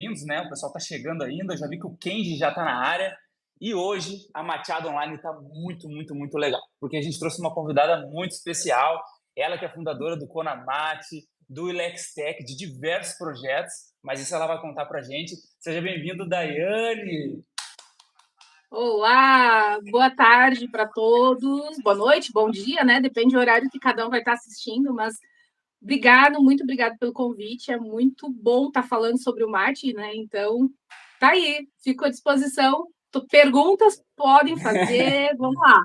bem-vindos, né? O pessoal está chegando ainda. Já vi que o Kenji já está na área. E hoje a Mateada Online está muito, muito, muito legal, porque a gente trouxe uma convidada muito especial. Ela que é fundadora do Conamate, do Ilextech, de diversos projetos, mas isso ela vai contar para a gente. Seja bem-vindo, Daiane! Olá, boa tarde para todos, boa noite, bom dia, né? Depende do horário que cada um vai estar assistindo, mas obrigado, muito obrigado pelo convite. É muito bom estar falando sobre o mate, né? Então, tá aí, fico à disposição. Perguntas podem fazer, vamos lá,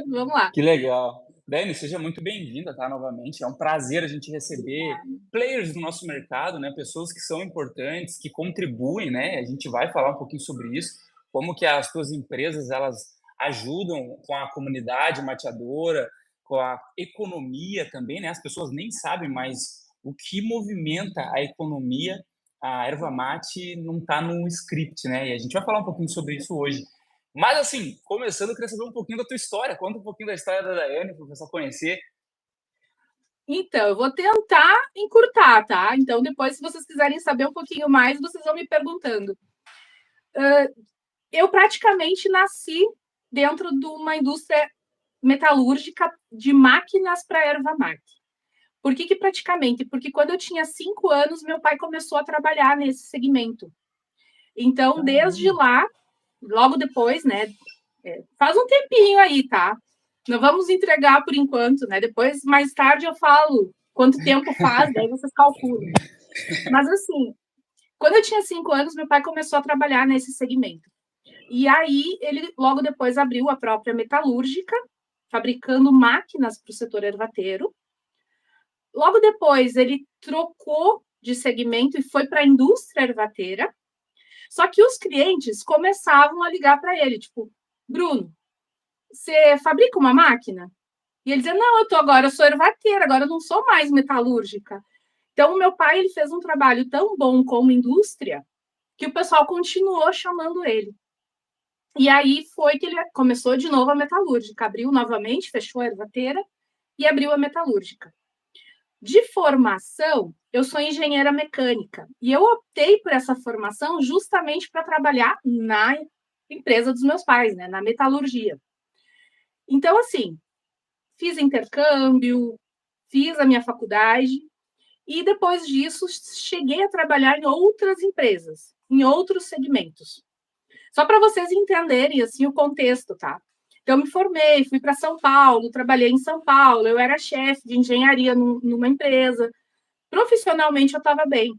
vamos lá. Que legal. Dani, seja muito bem-vinda, tá? Novamente. É um prazer a gente receber players do nosso mercado, né? Pessoas que são importantes, que contribuem, né? A gente vai falar um pouquinho sobre isso, como que as tuas empresas, elas ajudam com a comunidade mateadora, com a economia também, né? As pessoas nem sabem, mas o que movimenta a economia, a erva mate não está no script, né? E a gente vai falar um pouquinho sobre isso hoje. Mas, assim, começando, eu queria saber um pouquinho da tua história. Conta um pouquinho da história da Daiane, para o pessoal conhecer. Então, eu vou tentar encurtar, tá? Então, depois, se vocês quiserem saber um pouquinho mais, vocês vão me perguntando. Eu praticamente nasci dentro de uma indústria metalúrgica de máquinas para erva mate. Por que praticamente? Porque quando eu tinha 5 anos, meu pai começou a trabalhar nesse segmento. Então, desde Caramba. lá, logo depois, né? Faz um tempinho aí, tá? Não vamos entregar por enquanto, né? Depois, mais tarde, eu falo quanto tempo faz, daí vocês calculam. Mas, assim, quando eu tinha 5 anos, meu pai começou a trabalhar nesse segmento. E aí, ele logo depois abriu a própria metalúrgica, fabricando máquinas para o setor ervateiro. Logo depois, ele trocou de segmento e foi para a indústria ervateira. Só que os clientes começavam a ligar para ele, tipo, Bruno, você fabrica uma máquina? E ele dizia, não, eu sou ervateira, agora eu não sou mais metalúrgica. Então, o meu pai ele fez um trabalho tão bom como indústria que o pessoal continuou chamando ele. E aí foi que ele começou de novo a metalúrgica, abriu novamente, fechou a ervateira e abriu a metalúrgica. De formação, eu sou engenheira mecânica e eu optei por essa formação justamente para trabalhar na empresa dos meus pais, né, na metalurgia. Então, assim, fiz intercâmbio, fiz a minha faculdade e depois disso cheguei a trabalhar em outras empresas, em outros segmentos. Só para vocês entenderem assim o contexto, tá? Então, eu me formei, fui para São Paulo, trabalhei em São Paulo, eu era chefe de engenharia numa empresa. Profissionalmente, eu estava bem.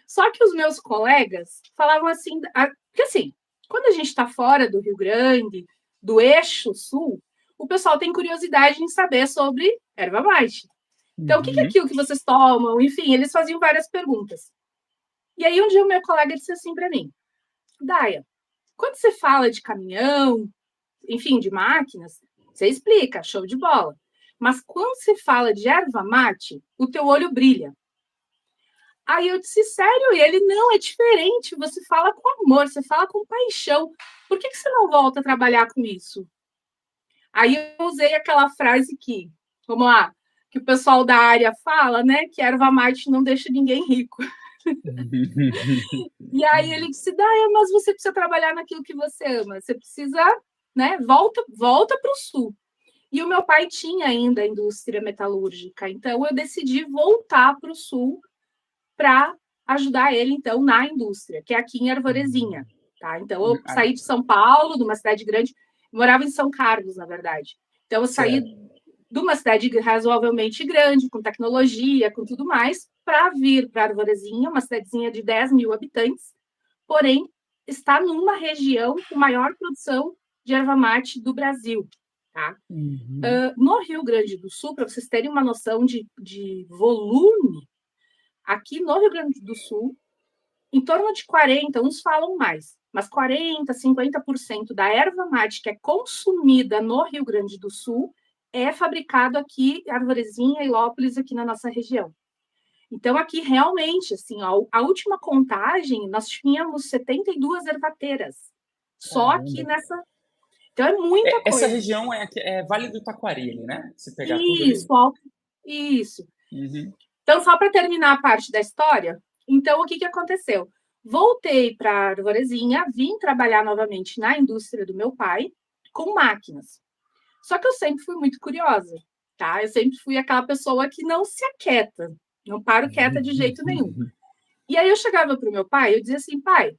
Só que os meus colegas falavam assim, porque assim, quando a gente está fora do Rio Grande, do eixo sul, o pessoal tem curiosidade em saber sobre erva mate. Então, o que é Uhum. aquilo que vocês tomam? Enfim, eles faziam várias perguntas. E aí, um dia, o meu colega disse assim para mim, Daia, quando você fala de caminhão, enfim, de máquinas, você explica, show de bola. Mas quando você fala de erva mate, o teu olho brilha. Aí eu disse, sério? E ele, não, é diferente. Você fala com amor, você fala com paixão. Por que você não volta a trabalhar com isso? Aí eu usei aquela frase que, vamos lá, que o pessoal da área fala, né? Que erva mate não deixa ninguém rico. E aí ele disse, Daia, mas você precisa trabalhar naquilo que você ama. Você precisa, né? Volta para o sul. E o meu pai tinha ainda a indústria metalúrgica, então eu decidi voltar para o sul para ajudar ele, então, na indústria, que é aqui em Arvorezinha. Tá? Então, eu Ah, saí de São Paulo, de uma cidade grande, morava em São Carlos, na verdade. Então, eu saí certo. de uma cidade razoavelmente grande, com tecnologia, com tudo mais, para vir para Arvorezinha, uma cidadezinha de 10 mil habitantes, porém, está numa região com maior produção de erva mate do Brasil. Tá? Uhum. No Rio Grande do Sul, para vocês terem uma noção de volume, aqui no Rio Grande do Sul, em torno de 40, uns falam mais, mas 40, 50% da erva mate que é consumida no Rio Grande do Sul é fabricado aqui, em Arvorezinha, Ilópolis, aqui na nossa região. Então, aqui realmente, assim, a última contagem, nós tínhamos 72 ervateiras, só aqui Caramba. nessa. Então, é muita Essa coisa. região é Vale do Taquari, ali, né? Se pegar tudo ali. Isso, isso. Uhum. Então, só para terminar a parte da história, então, o que aconteceu? Voltei para a Arvorezinha, vim trabalhar novamente na indústria do meu pai, com máquinas. Só que eu sempre fui muito curiosa, tá? Eu sempre fui aquela pessoa que não se aquieta, não paro quieta de jeito nenhum. E aí eu chegava para o meu pai, eu dizia assim, pai,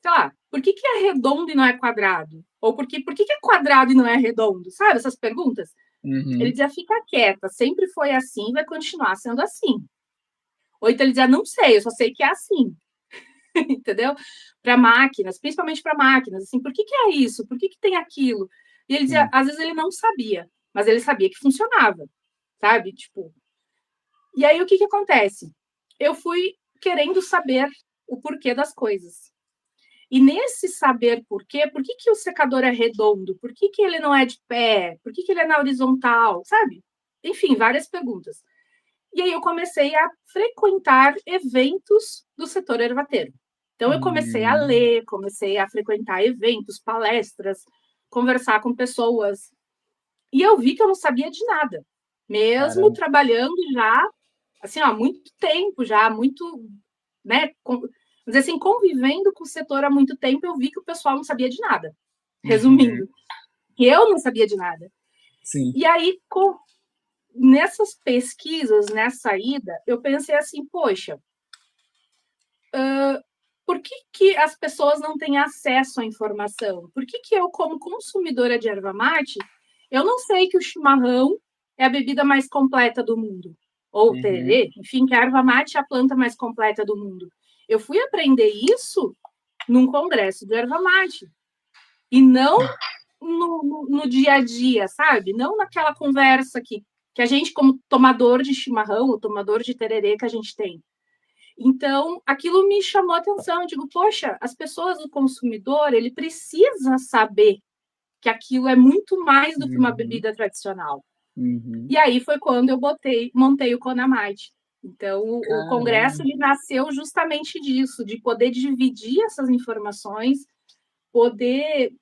sei lá, por que é redondo e não é quadrado? Ou por que é quadrado e não é redondo? Sabe, essas perguntas? Ele dizia, fica quieta, sempre foi assim, vai continuar sendo assim. Ou então ele dizia, não sei, eu só sei que é assim. Entendeu? Para máquinas, principalmente para máquinas, assim, por que é isso? Por que tem aquilo? E ele dizia, às vezes ele não sabia, mas ele sabia que funcionava, sabe? Tipo, e aí o que acontece? Eu fui querendo saber o porquê das coisas. E nesse saber por que o secador é redondo? Por que ele não é de pé? Por que ele é na horizontal? Sabe? Enfim, várias perguntas. E aí eu comecei a frequentar eventos do setor ervateiro. Então eu comecei a ler, comecei a frequentar eventos, palestras, conversar com pessoas. E eu vi que eu não sabia de nada. Mesmo Caramba. trabalhando já, assim, há muito tempo, já muito, né, vamos dizer assim, convivendo com o setor há muito tempo, eu vi que o pessoal não sabia de nada. Resumindo, que eu não sabia de nada. Sim. E aí, nessas pesquisas, nessa ida, eu pensei assim, poxa, por que as pessoas não têm acesso à informação? Por que eu, como consumidora de erva mate, eu não sei que o chimarrão é a bebida mais completa do mundo? Ou o tererê, enfim, que a erva mate é a planta mais completa do mundo. Eu fui aprender isso num congresso de erva mate. E não no dia a dia, sabe? Não naquela conversa que a gente, como tomador de chimarrão, ou tomador de tererê que a gente tem. Então, aquilo me chamou a atenção. Eu digo, poxa, as pessoas, o consumidor, ele precisa saber que aquilo é muito mais do que uma bebida tradicional. E aí foi quando eu montei o Conamite. Então, o congresso ele nasceu justamente disso, de poder dividir essas informações, poder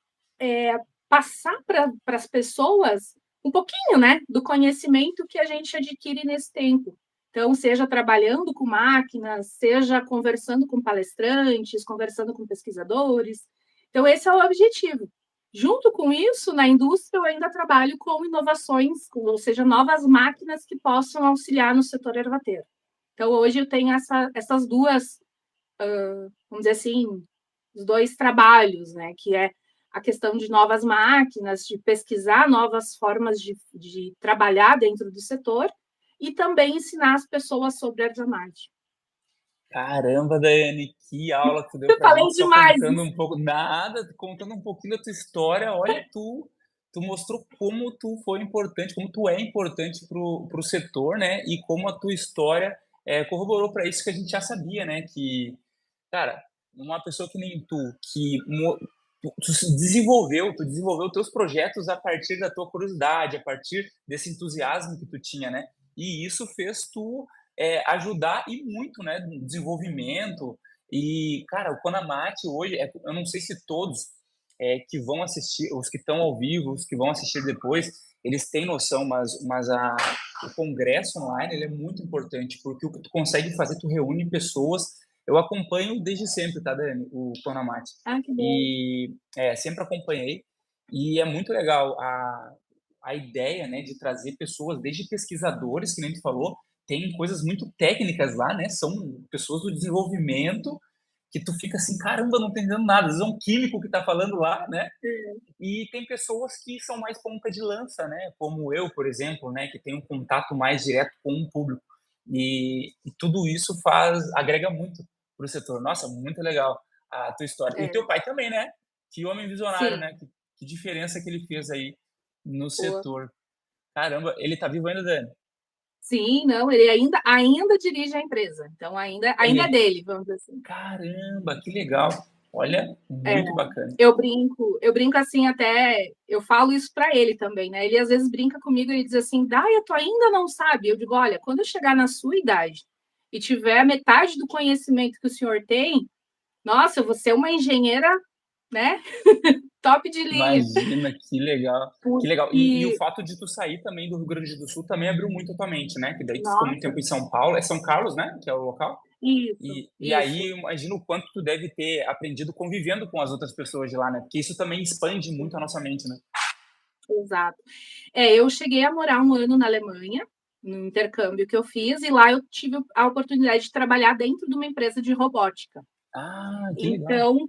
passar para as pessoas um pouquinho, né, do conhecimento que a gente adquire nesse tempo. Então, seja trabalhando com máquinas, seja conversando com palestrantes, conversando com pesquisadores. Então, esse é o objetivo. Junto com isso, na indústria, eu ainda trabalho com inovações, ou seja, novas máquinas que possam auxiliar no setor ervateiro. Então, hoje eu tenho essas duas, vamos dizer assim, os dois trabalhos, né, que é a questão de novas máquinas, de pesquisar novas formas de trabalhar dentro do setor e também ensinar as pessoas sobre a erva mate. Caramba, Daiane, que aula que tu deu Eu pra falei gente, só demais. contando um pouco, nada, contando um pouquinho da tua história. Olha, tu mostrou como tu foi importante, como tu é importante pro setor, né? E como a tua história corroborou para isso que a gente já sabia, né? Que, cara, uma pessoa que nem tu, tu desenvolveu teus projetos a partir da tua curiosidade, a partir desse entusiasmo que tu tinha, né? E isso fez tu ajudar e muito, né, no desenvolvimento. E, cara, o Conamate hoje, eu não sei se todos que vão assistir, os que estão ao vivo, os que vão assistir depois, eles têm noção, mas o congresso online ele é muito importante, porque o que tu consegue fazer, tu reúne pessoas. Eu acompanho desde sempre, tá, Dani, o Conamate. Ah, que bom. E sempre acompanhei. E é muito legal a ideia, né, de trazer pessoas, desde pesquisadores, que nem tu falou, tem coisas muito técnicas lá, né? São pessoas do desenvolvimento que tu fica assim, caramba, não entendendo nada. Às vezes é um químico que tá falando lá, né? E tem pessoas que são mais ponta de lança, né? Como eu, por exemplo, né? Que tem um contato mais direto com o público. E tudo isso agrega muito pro setor. Nossa, muito legal a tua história. E teu pai também, né? Que homem visionário, Sim, né? Que diferença que ele fez aí no boa. setor. Caramba, ele tá vivo ainda, Dani? Sim, não, ele ainda dirige a empresa, então ainda é Ele, dele, vamos dizer assim. caramba, que legal. Olha, É, muito bacana. eu brinco assim até, eu falo isso para ele também, né? Ele às vezes brinca comigo e diz assim, Daia, tu ainda não sabe? Eu digo, olha, quando eu chegar na sua idade e tiver a metade do conhecimento que o senhor tem, nossa, eu vou ser uma engenheira, né? Top de linha. Imagina, que legal. Que legal. E o E, fato de tu sair também do Rio Grande do Sul também abriu muito a tua mente, né? Que daí tu ficou muito nossa, tempo em São Paulo. É São Carlos, né? Que é o local? Isso, E aí, isso, imagino o quanto tu deve ter aprendido convivendo com as outras pessoas de lá, né? Porque isso também expande muito a nossa mente, né? exato. Eu cheguei a morar um ano na Alemanha, no intercâmbio que eu fiz, e lá eu tive a oportunidade de trabalhar dentro de uma empresa de robótica. Ah, que legal. Então,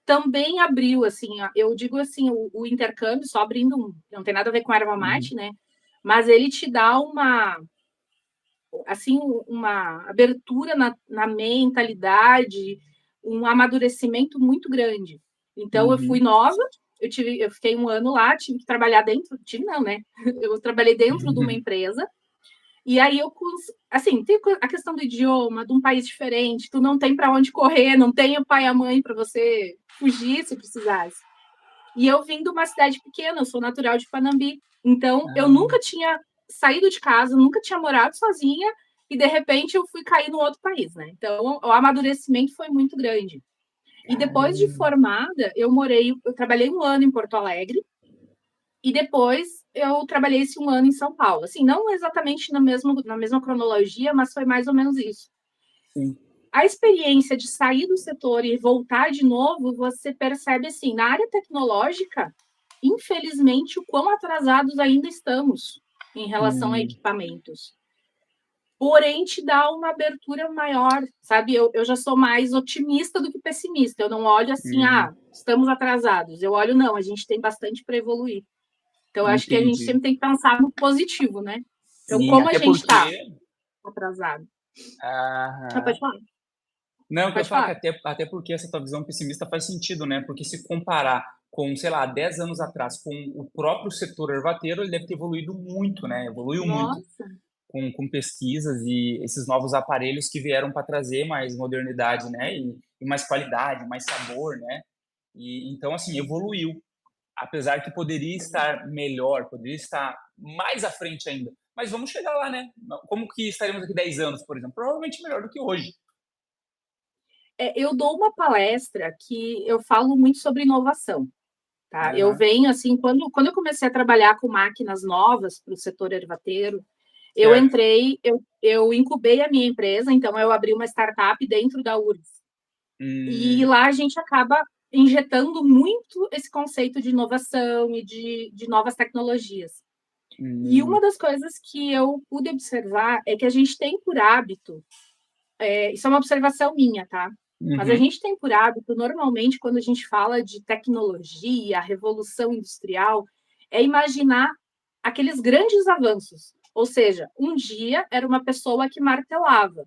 também abriu, assim, eu digo assim, o intercâmbio, só abrindo não tem nada a ver com erva Uhum, mate, né? Mas ele te dá assim, uma abertura na mentalidade, um amadurecimento muito grande. Então, eu fui uhum, nova, eu fiquei um ano lá, tive que trabalhar dentro, tive não, né? Eu trabalhei dentro de uma uhum. empresa, e aí assim, tem a questão do idioma, de um país diferente, tu não tem para onde correr, não tem o pai e a mãe para você fugir se precisasse. E eu vim de uma cidade pequena, eu sou natural de Panambi. Então, eu Ah, nunca tinha saído de casa, nunca tinha morado sozinha, e de repente eu fui cair no outro país, né? Então, o amadurecimento foi muito grande. E depois de caramba. formada, eu trabalhei um ano em Porto Alegre, e depois eu trabalhei esse um ano em São Paulo. Assim, não exatamente na mesma cronologia, mas foi mais ou menos isso. Sim. A experiência de sair do setor e voltar de novo, você percebe assim, na área tecnológica, infelizmente, o quão atrasados ainda estamos em relação a Hum, equipamentos. Porém, te dá uma abertura maior, sabe? Eu já sou mais otimista do que pessimista. Eu não olho assim, uhum. estamos atrasados. Eu olho, não, a gente tem bastante para evoluir. Então, eu acho que a gente Entendi. sempre tem que pensar no positivo, né? Então, Sim, como a até gente está porque. atrasado? Pode Aham. falar. Não, que eu ia Pode falar que falar. até porque essa tua visão pessimista faz sentido, né? Porque se comparar com, sei lá, 10 anos atrás, com o próprio setor ervateiro, ele deve ter evoluído muito, né? Evoluiu muito Nossa, com pesquisas e esses novos aparelhos que vieram para trazer mais modernidade, né? E mais qualidade, mais sabor, né? E então, assim, evoluiu. Apesar que poderia estar melhor, poderia estar mais à frente ainda. Mas vamos chegar lá, né? Como que estaremos daqui 10 anos, por exemplo? Provavelmente melhor do que hoje. eu dou uma palestra que eu falo muito sobre inovação, tá? Eu Aham. venho, assim, quando eu comecei a trabalhar com máquinas novas para o setor ervateiro, Certo. eu incubei a minha empresa, então eu abri uma startup dentro da URGS. E Hum, lá a gente acaba injetando muito esse conceito de inovação e de novas tecnologias. E uma hum, das coisas que eu pude observar é que a gente tem por hábito isso é uma observação minha, tá? Mas a uhum, gente tem por hábito, normalmente, quando a gente fala de tecnologia, revolução industrial, é imaginar aqueles grandes avanços. Ou seja, um dia era uma pessoa que martelava.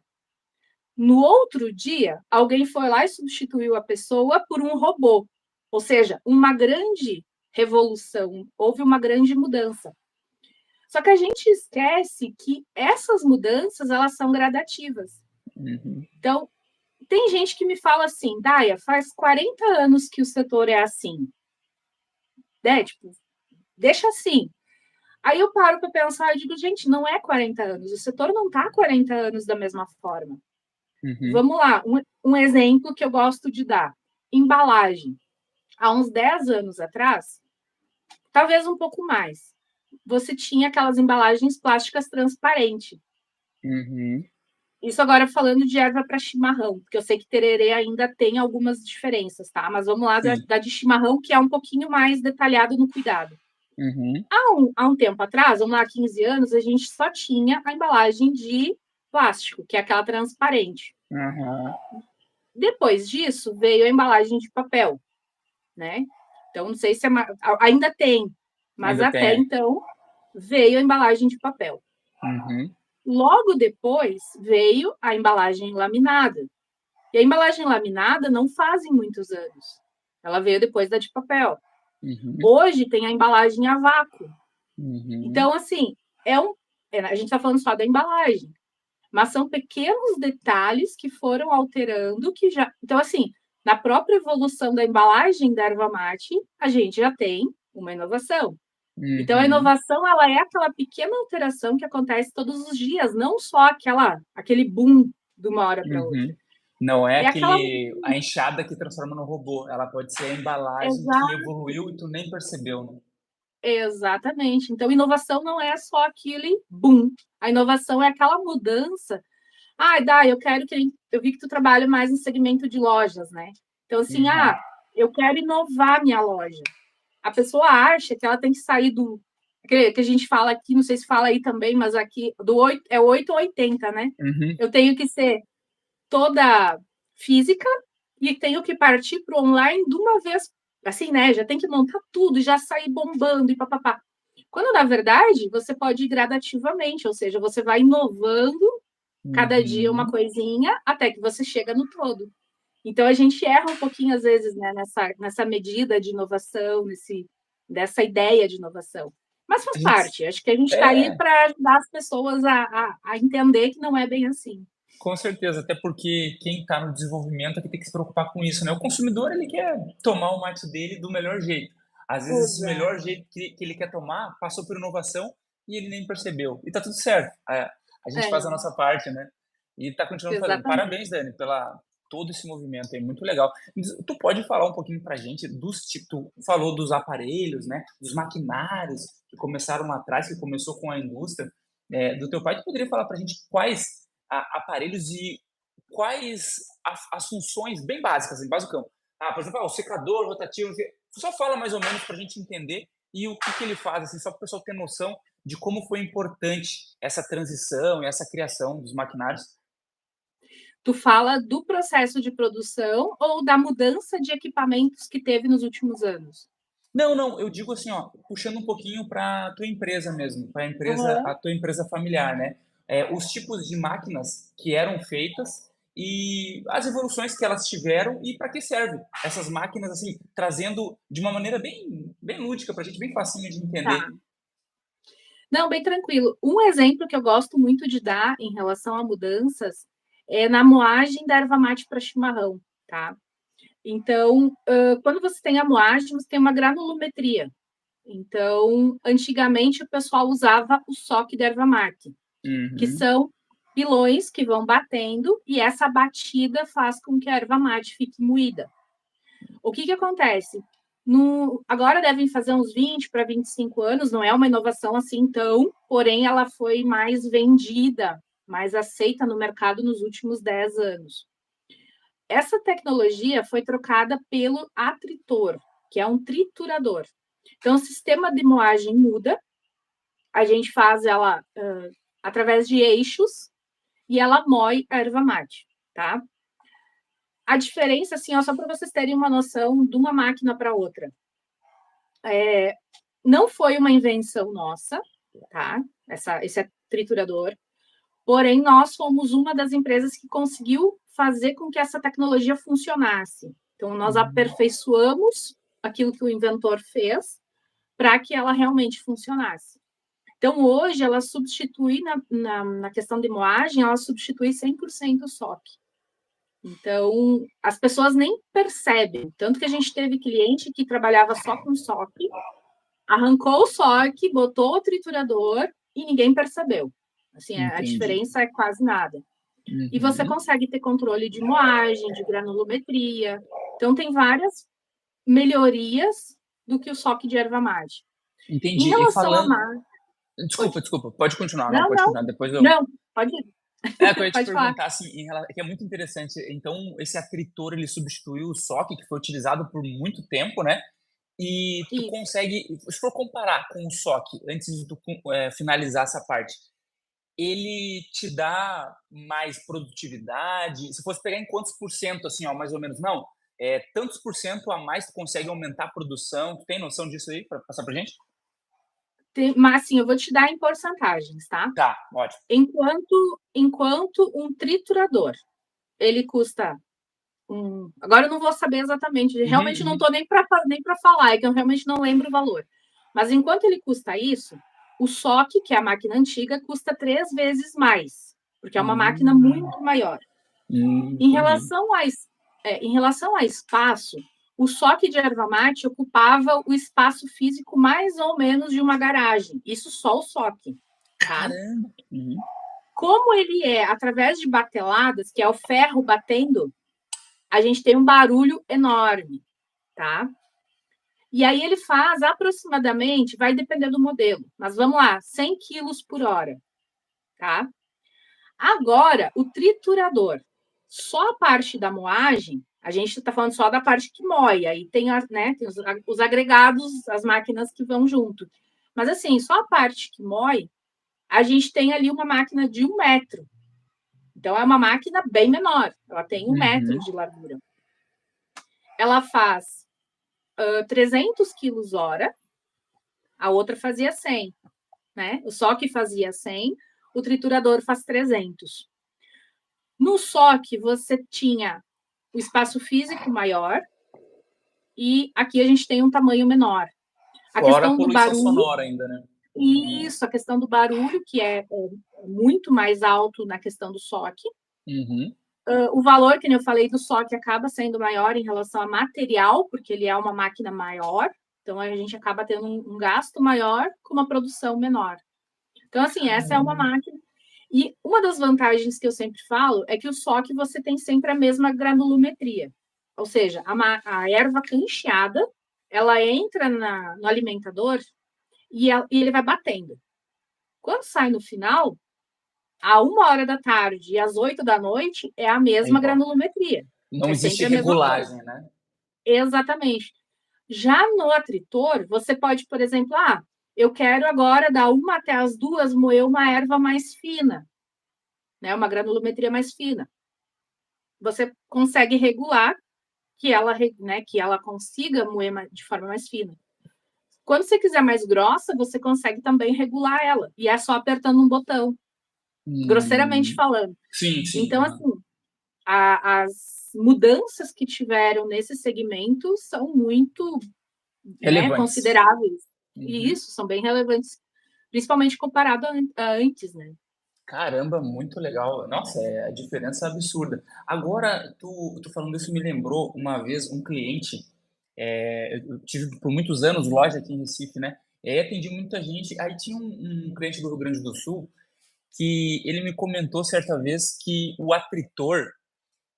No outro dia, alguém foi lá e substituiu a pessoa por um robô. Ou seja, uma grande revolução, houve uma grande mudança. Só que a gente esquece que essas mudanças, elas são gradativas. uhum, Então, tem gente que me fala assim, Daia, faz 40 anos que o setor é assim, né? Tipo, deixa assim. Aí eu paro para pensar e digo, gente, não é 40 anos, o setor não está 40 anos da mesma forma. uhum, Vamos lá, um exemplo que eu gosto de dar: embalagem. Há uns 10 anos atrás, talvez um pouco mais, você tinha aquelas embalagens plásticas transparentes. uhum. Isso agora falando de erva para chimarrão, porque eu sei que tererê ainda tem algumas diferenças, tá? Mas vamos lá Sim. da de chimarrão, que é um pouquinho mais detalhado no cuidado. Uhum. Há um tempo atrás, vamos lá, 15 anos, a gente só tinha a embalagem de plástico, que é aquela transparente. Aham. Depois disso, veio a embalagem de papel, né? Então, não sei se ainda tem, mas Ainda até tem. então veio a embalagem de papel. Uhum. Logo depois veio a embalagem laminada. E a embalagem laminada não fazem muitos anos. Ela veio depois da de papel. Uhum. Hoje tem a embalagem a vácuo. Uhum. Então, assim, a gente está falando só da embalagem, mas são pequenos detalhes que foram alterando que já. Então, assim, na própria evolução da embalagem da erva mate, a gente já tem uma inovação. Então, a Uhum. inovação ela é aquela pequena alteração que acontece todos os dias, não só aquele boom de uma hora para outra. Uhum. Não é É aquela a enxada que transforma no robô. Ela pode ser a embalagem que evoluiu e tu nem percebeu, né? exatamente. Então, inovação não é só aquele boom. A inovação é aquela mudança. Dá, eu vi que tu trabalha mais no segmento de lojas, né? Então, assim, Uhum. eu quero inovar minha loja. A pessoa acha que ela tem que sair do que a gente fala aqui, não sei se fala aí também, mas aqui do 8, é 8 ou 80, né? Uhum. Eu tenho que ser toda física e tenho que partir para o online de uma vez, assim, né? Já tem que montar tudo, já sair bombando e papapá. Quando, na verdade, você pode ir gradativamente, ou seja, você vai inovando cada dia uma Uhum. coisinha até que você chega no todo. Então, a gente erra um pouquinho, às vezes, né, nessa medida de inovação, dessa ideia de inovação. Mas A faz gente, parte. Acho que a gente está aí é, para ajudar as pessoas a entender que não é bem assim. com certeza, até porque quem está no desenvolvimento é que tem que se preocupar com isso, né? O consumidor, ele quer tomar o mate dele do melhor jeito. Às vezes, esse melhor Exato. jeito que ele quer tomar passou por inovação e ele nem percebeu. E tá tudo certo. A gente faz a É, nossa parte, né? E tá continuando fazendo. exatamente. Parabéns, Dani, pela todo esse movimento aí, muito legal. Tu pode falar um pouquinho pra gente dos tipos, tu falou dos aparelhos, né? Dos maquinários que começaram lá atrás, que começou com a indústria, do teu pai. Tu poderia falar pra gente quais aparelhos e quais as funções bem básicas, assim, basicão. Por exemplo, o secador rotativo, só fala mais ou menos para a gente entender e o que ele faz, assim, só para o pessoal ter noção de como foi importante essa transição e essa criação dos maquinários. Tu fala do processo de produção ou da mudança de equipamentos que teve nos últimos anos? Não, não, eu digo assim, ó, puxando um pouquinho para a tua empresa mesmo, para a Uhum. tua empresa familiar, né? Os tipos de máquinas que eram feitas e as evoluções que elas tiveram e para que serve essas máquinas, assim, trazendo de uma maneira bem lúdica para a gente, bem facinho de entender. Tá. Não, bem tranquilo. Um exemplo que eu gosto muito de dar em relação a mudanças é na moagem da erva mate para chimarrão, tá? Então, quando você tem a moagem, você tem uma granulometria. Então, antigamente o pessoal usava o soque da erva mate, que Uhum. são pilões que vão batendo e essa batida faz com que a erva mate fique moída. O que acontece? Agora devem fazer uns 20 para 25 anos, não é uma inovação assim tão, porém ela foi mais vendida, mais aceita no mercado nos últimos 10 anos. Essa tecnologia foi trocada pelo atritor, que é um triturador. Então, o sistema de moagem muda, a gente faz ela através de eixos e ela moe a erva mate, tá? A diferença, assim, ó, só para vocês terem uma noção de uma máquina para outra. Não foi uma invenção nossa, tá? Esse triturador. Porém, nós fomos uma das empresas que conseguiu fazer com que essa tecnologia funcionasse. Então, nós Uhum. aperfeiçoamos aquilo que o inventor fez para que ela realmente funcionasse. Então, hoje, ela substitui, na questão de moagem, ela substitui 100% o SOC. Então, as pessoas nem percebem. Tanto que a gente teve cliente que trabalhava só com SOC, arrancou o SOC, botou o triturador e ninguém percebeu. Assim, a Entendi. diferença é quase nada. E você Uhum. consegue ter controle de moagem, de granulometria. Então, tem várias melhorias do que o SOC de erva mate. Em Entendi. E relação à falando. marca... Oi. Desculpa, pode continuar, não, Não, pode não. continuar. Depois eu. Não, pode ir. Que eu ia te Pode falar. perguntar, assim, que é muito interessante. Então, esse atritor, ele substituiu o SOC, que foi utilizado por muito tempo, né? E tu Isso. consegue, se for comparar com o SOC, antes de tu finalizar essa parte, ele te dá mais produtividade? Se fosse pegar em quantos por cento, assim, ó, mais ou menos, não, tantos por cento a mais tu consegue aumentar a produção? Tu tem noção disso aí para passar pra gente? Mas, assim, eu vou te dar em porcentagens, tá? Tá, ótimo. Enquanto um triturador, ele custa agora eu não vou saber exatamente, Uhum, realmente não uhum. estou nem para falar, é que eu realmente não lembro o valor. Mas enquanto ele custa isso, o SOC, que é a máquina antiga, custa 3 vezes mais, porque é uma máquina Hum, muito maior. Em entendi. relação em relação a espaço, o SOC de erva mate ocupava o espaço físico mais ou menos de uma garagem. Isso só o SOC, tá? Caramba! Uhum. Como ele é através de bateladas, que é o ferro batendo, a gente tem um barulho enorme, tá? E aí ele faz aproximadamente, vai depender do modelo, mas vamos lá, 100 quilos por hora, tá? Agora, o triturador, só a parte da moagem, a gente está falando só da parte que moe, aí tem, né, tem os agregados, as máquinas que vão junto. Mas assim, só a parte que moe, a gente tem ali uma máquina de 1 metro. Então, é uma máquina bem menor, ela tem 1 metro de largura. Ela faz 300 quilos hora, a outra fazia 100, né? O SOC fazia 100, o triturador faz 300. No SOC, você tinha o espaço físico maior e aqui a gente tem um tamanho menor. A Fora a questão do poluição barulho, sonora ainda, né? isso, a questão do barulho, que é muito mais alto na questão do SOC. O valor, que eu falei, do SOC acaba sendo maior em relação a material, porque ele é uma máquina maior, então a gente acaba tendo um gasto maior com uma produção menor. Então, assim, essa é uma máquina. E uma das vantagens que eu sempre falo é que o SOC você tem sempre a mesma granulometria. Ou seja, a erva cancheada, ela entra no alimentador e ele vai batendo. Quando sai no final, a 1 hora da tarde e às 8 da noite é a mesma granulometria. Não existe sempre a mesma regulagem, coisa. né? Exatamente. Já no atritor, você pode, por exemplo, eu quero agora, da 1 até as 2, moer uma erva mais fina, né? Uma granulometria mais fina. Você consegue regular que ela, né, que ela consiga moer de forma mais fina. Quando você quiser mais grossa, você consegue também regular ela. E é só apertando um botão, grosseiramente falando. Sim, sim. Então, assim, as mudanças que tiveram nesse segmento são muito, né, consideráveis. E isso, são bem relevantes, principalmente comparado a antes, né? Caramba, muito legal. Nossa, a diferença é absurda. Agora, tu falando isso me lembrou uma vez um cliente, eu tive por muitos anos loja aqui em Recife, né? E aí atendi muita gente. Aí tinha um cliente do Rio Grande do Sul que ele me comentou certa vez que o atritor,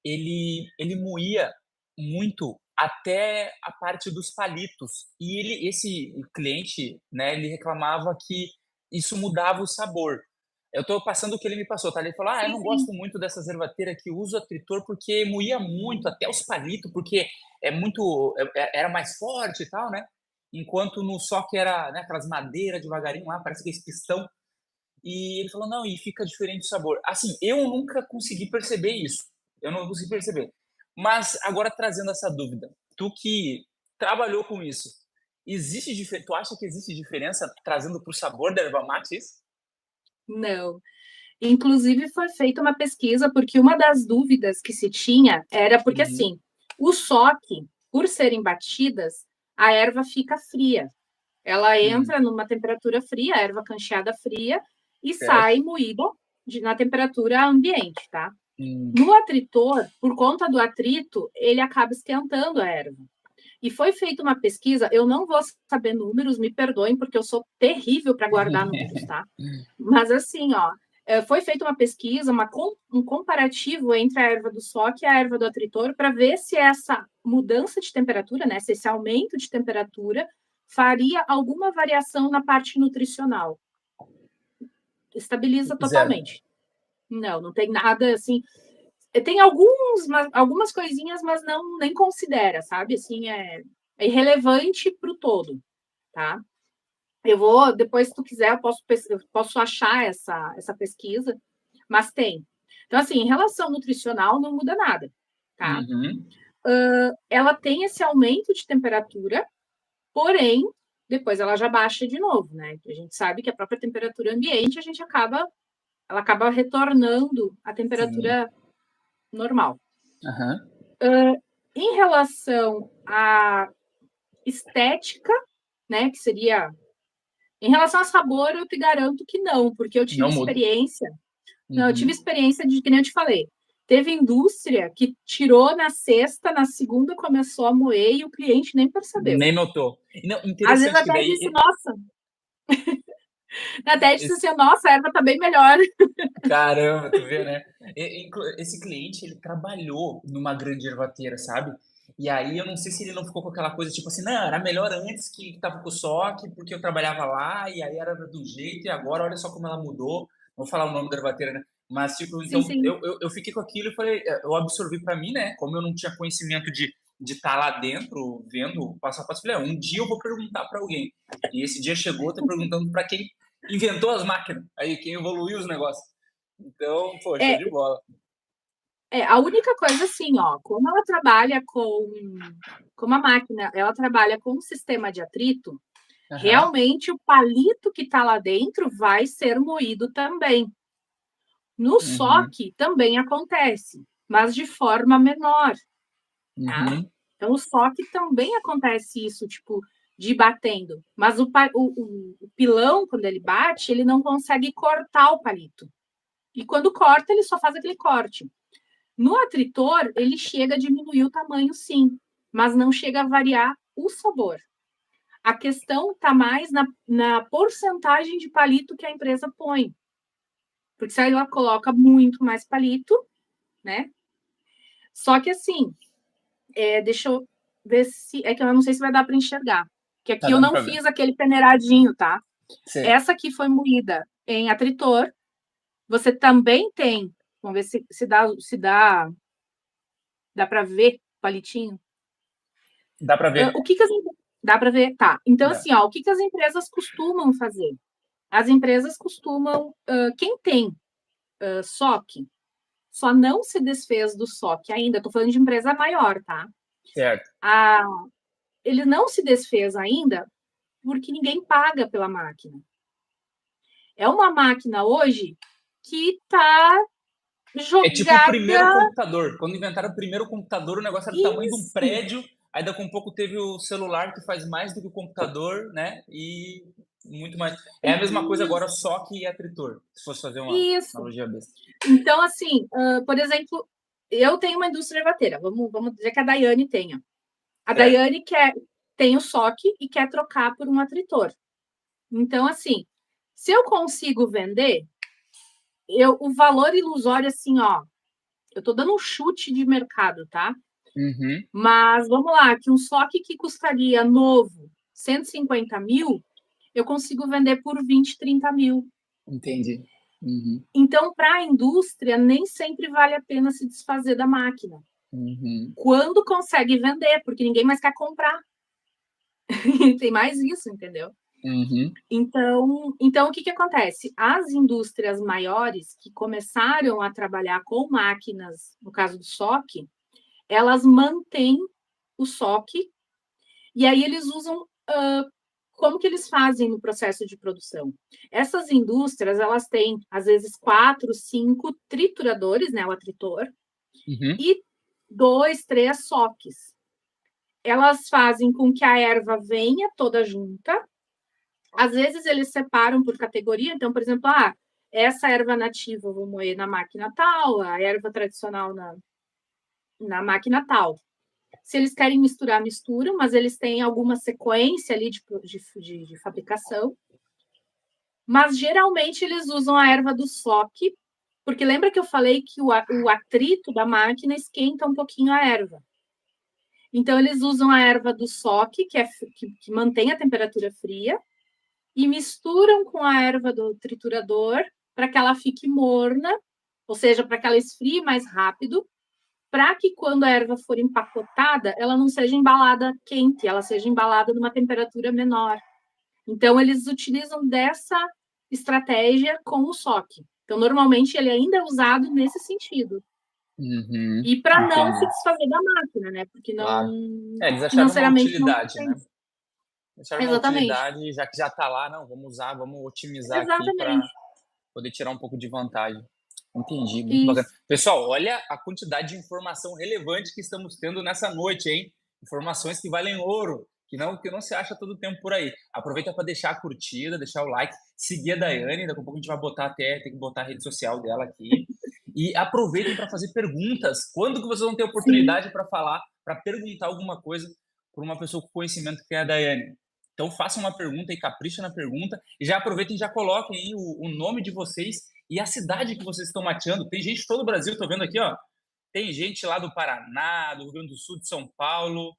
ele moía muito até a parte dos palitos. E esse cliente, né, ele reclamava que isso mudava o sabor. Eu estou passando o que ele me passou, tá? Ele falou: eu não gosto muito dessas ervateiras que usa tritor porque moía muito, até os palitos, porque era mais forte e tal, né? Enquanto no que era, né, aquelas madeiras devagarinho lá, parece que é esse pistão. E ele falou: não, e fica diferente o sabor. Assim, eu nunca consegui perceber isso. Eu não consegui perceber. Mas agora trazendo essa dúvida, tu que trabalhou com isso, tu acha que existe diferença trazendo para o sabor da erva mate isso? Não. Inclusive, foi feita uma pesquisa, porque uma das dúvidas que se tinha era porque, assim, o SOC, por serem batidas, a erva fica fria. Ela entra numa temperatura fria, a erva cancheada fria, e sai moída na temperatura ambiente, tá? No atritor, por conta do atrito, ele acaba esquentando a erva. E foi feita uma pesquisa, eu não vou saber números, me perdoem, porque eu sou terrível para guardar números, tá? Mas assim, foi feita uma pesquisa, um comparativo entre a erva do SOC e a erva do atritor para ver se essa mudança de temperatura, né, se esse aumento de temperatura faria alguma variação na parte nutricional. Estabiliza totalmente. Não tem nada assim. Tem algumas coisinhas, mas não nem considera, sabe? Assim, é irrelevante para o todo, tá? Eu vou, depois, se tu quiser, eu posso achar essa pesquisa, mas tem. Então, assim, em relação nutricional, não muda nada, tá? Ela tem esse aumento de temperatura, porém, depois ela já baixa de novo, né? A gente sabe que a própria temperatura ambiente, ela acaba retornando à temperatura normal. Em relação à estética, né, que seria... Em relação a sabor, eu te garanto que não, porque eu tive experiência. Não, eu tive experiência de, que nem eu te falei, teve indústria que tirou na sexta, na segunda começou a moer e o cliente nem percebeu. Nem notou. Não, às vezes até disse, nossa... Até disse assim, nossa, a erva tá bem melhor. Caramba, tu vê, né? Esse cliente, ele trabalhou numa grande ervateira, sabe? E aí eu não sei se ele não ficou com aquela coisa tipo assim, não, era melhor antes que tava com o SOC, porque eu trabalhava lá e aí era do jeito, e agora olha só como ela mudou. Não vou falar o nome da ervateira, né? Mas, tipo, Sim, então, sim. eu fiquei com aquilo e falei, eu absorvi para mim, né? Como eu não tinha conhecimento de estar lá dentro, vendo passo a passo, falei, um dia eu vou perguntar para alguém. E esse dia chegou, eu tô perguntando para quem inventou as máquinas, aí quem evoluiu os negócios. Então, pô, show É, de bola. a única coisa assim, ó, como ela trabalha como a máquina, ela trabalha com um sistema de atrito, Aham. realmente o palito que está lá dentro vai ser moído também. No Uhum. SOC também acontece, mas de forma menor, tá? Uhum. Então, o SOC também acontece isso, tipo, de ir batendo. Mas o pilão, quando ele bate, ele não consegue cortar o palito. E quando corta, ele só faz aquele corte. No atritor, ele chega a diminuir o tamanho, sim, mas não chega a variar o sabor. A questão está mais na porcentagem de palito que a empresa põe. Porque se ela coloca muito mais palito, né? Só que assim, deixa eu ver se. É que eu não sei se vai dar para enxergar. Que Tá aqui eu dando não para ver. fiz aquele peneiradinho, tá? Sei. Essa aqui foi moída em atritor. Você também tem. Vamos ver se dá para ver o palitinho. Dá para ver. O que, que as, dá para ver? Tá. Então, Dá. assim, ó, o que, que as empresas costumam fazer? As empresas costumam. Quem tem SOC, só não se desfez do SOC ainda. Estou falando de empresa maior, tá? Certo. A, ele não se desfez ainda porque ninguém paga pela máquina. É uma máquina hoje que está É tipo o primeiro jogada. computador. Quando inventaram o primeiro computador, o negócio era do tamanho de um Isso, prédio. Aí daqui a um pouco teve o celular que faz mais do que o computador, né? E muito mais. É a mesma coisa agora, isso, só que é tritor. Se fosse fazer uma isso. analogia besta. Então, assim, por exemplo, eu tenho uma indústria vateira. Vamos dizer que a Daiane tenha. A Certo. Daiane tem o SOC e quer trocar por um atritor. Então, assim, se eu consigo vender, o valor ilusório, assim, ó, eu estou dando um chute de mercado, tá? Uhum. Mas vamos lá, que um SOC que custaria novo 150 mil, eu consigo vender por 20, 30 mil. Entendi. Uhum. Então, para a indústria, nem sempre vale a pena se desfazer da máquina. Uhum. Quando consegue vender, porque ninguém mais quer comprar. Tem mais isso, entendeu? Uhum. Então, o que acontece? As indústrias maiores que começaram a trabalhar com máquinas, no caso do SOC, elas mantêm o SOC e aí eles usam como que eles fazem no processo de produção. Essas indústrias, elas têm, às vezes, 4, 5 trituradores, né, o atritor, Uhum. e 2, 3 SOCs. Elas fazem com que a erva venha toda junta. Às vezes eles separam por categoria, então, por exemplo, essa erva nativa eu vou moer na máquina tal, a erva tradicional na máquina tal. Se eles querem misturar, misturam, mas eles têm alguma sequência ali de fabricação. Mas geralmente eles usam a erva do SOC, porque lembra que eu falei que o atrito da máquina esquenta um pouquinho a erva. Então, eles usam a erva do SOC, que mantém a temperatura fria, e misturam com a erva do triturador para que ela fique morna, ou seja, para que ela esfrie mais rápido, para que quando a erva for empacotada, ela não seja embalada quente, ela seja embalada numa temperatura menor. Então, eles utilizam dessa estratégia com o SOC. Então, normalmente, ele ainda é usado nesse sentido. Uhum. E para não se Entendi. desfazer da máquina, né? Porque não, Claro. É, eles acharam uma financeiramente não utilidade, né? compensa. Acharam uma Exatamente. utilidade, já que já tá lá, não, vamos usar, vamos otimizar aqui para Exatamente. poder tirar um pouco de vantagem. Entendi, muito bacana. Isso. Pessoal, olha a quantidade de informação relevante que estamos tendo nessa noite, hein? Informações que valem ouro, que não se acha todo tempo por aí. Aproveita para deixar a curtida, deixar o like, seguir a Daiane, daqui a pouco a gente vai botar tem que botar a rede social dela aqui. E aproveitem para fazer perguntas. Quando que vocês vão ter Sim. oportunidade para falar, para perguntar alguma coisa para uma pessoa com conhecimento que é a Daiane? Então façam uma pergunta e capricha na pergunta e já aproveitem e já coloquem aí o nome de vocês e a cidade que vocês estão mateando. Tem gente de todo o Brasil, tô vendo aqui, ó. Tem gente lá do Paraná, do Rio Grande do Sul, de São Paulo,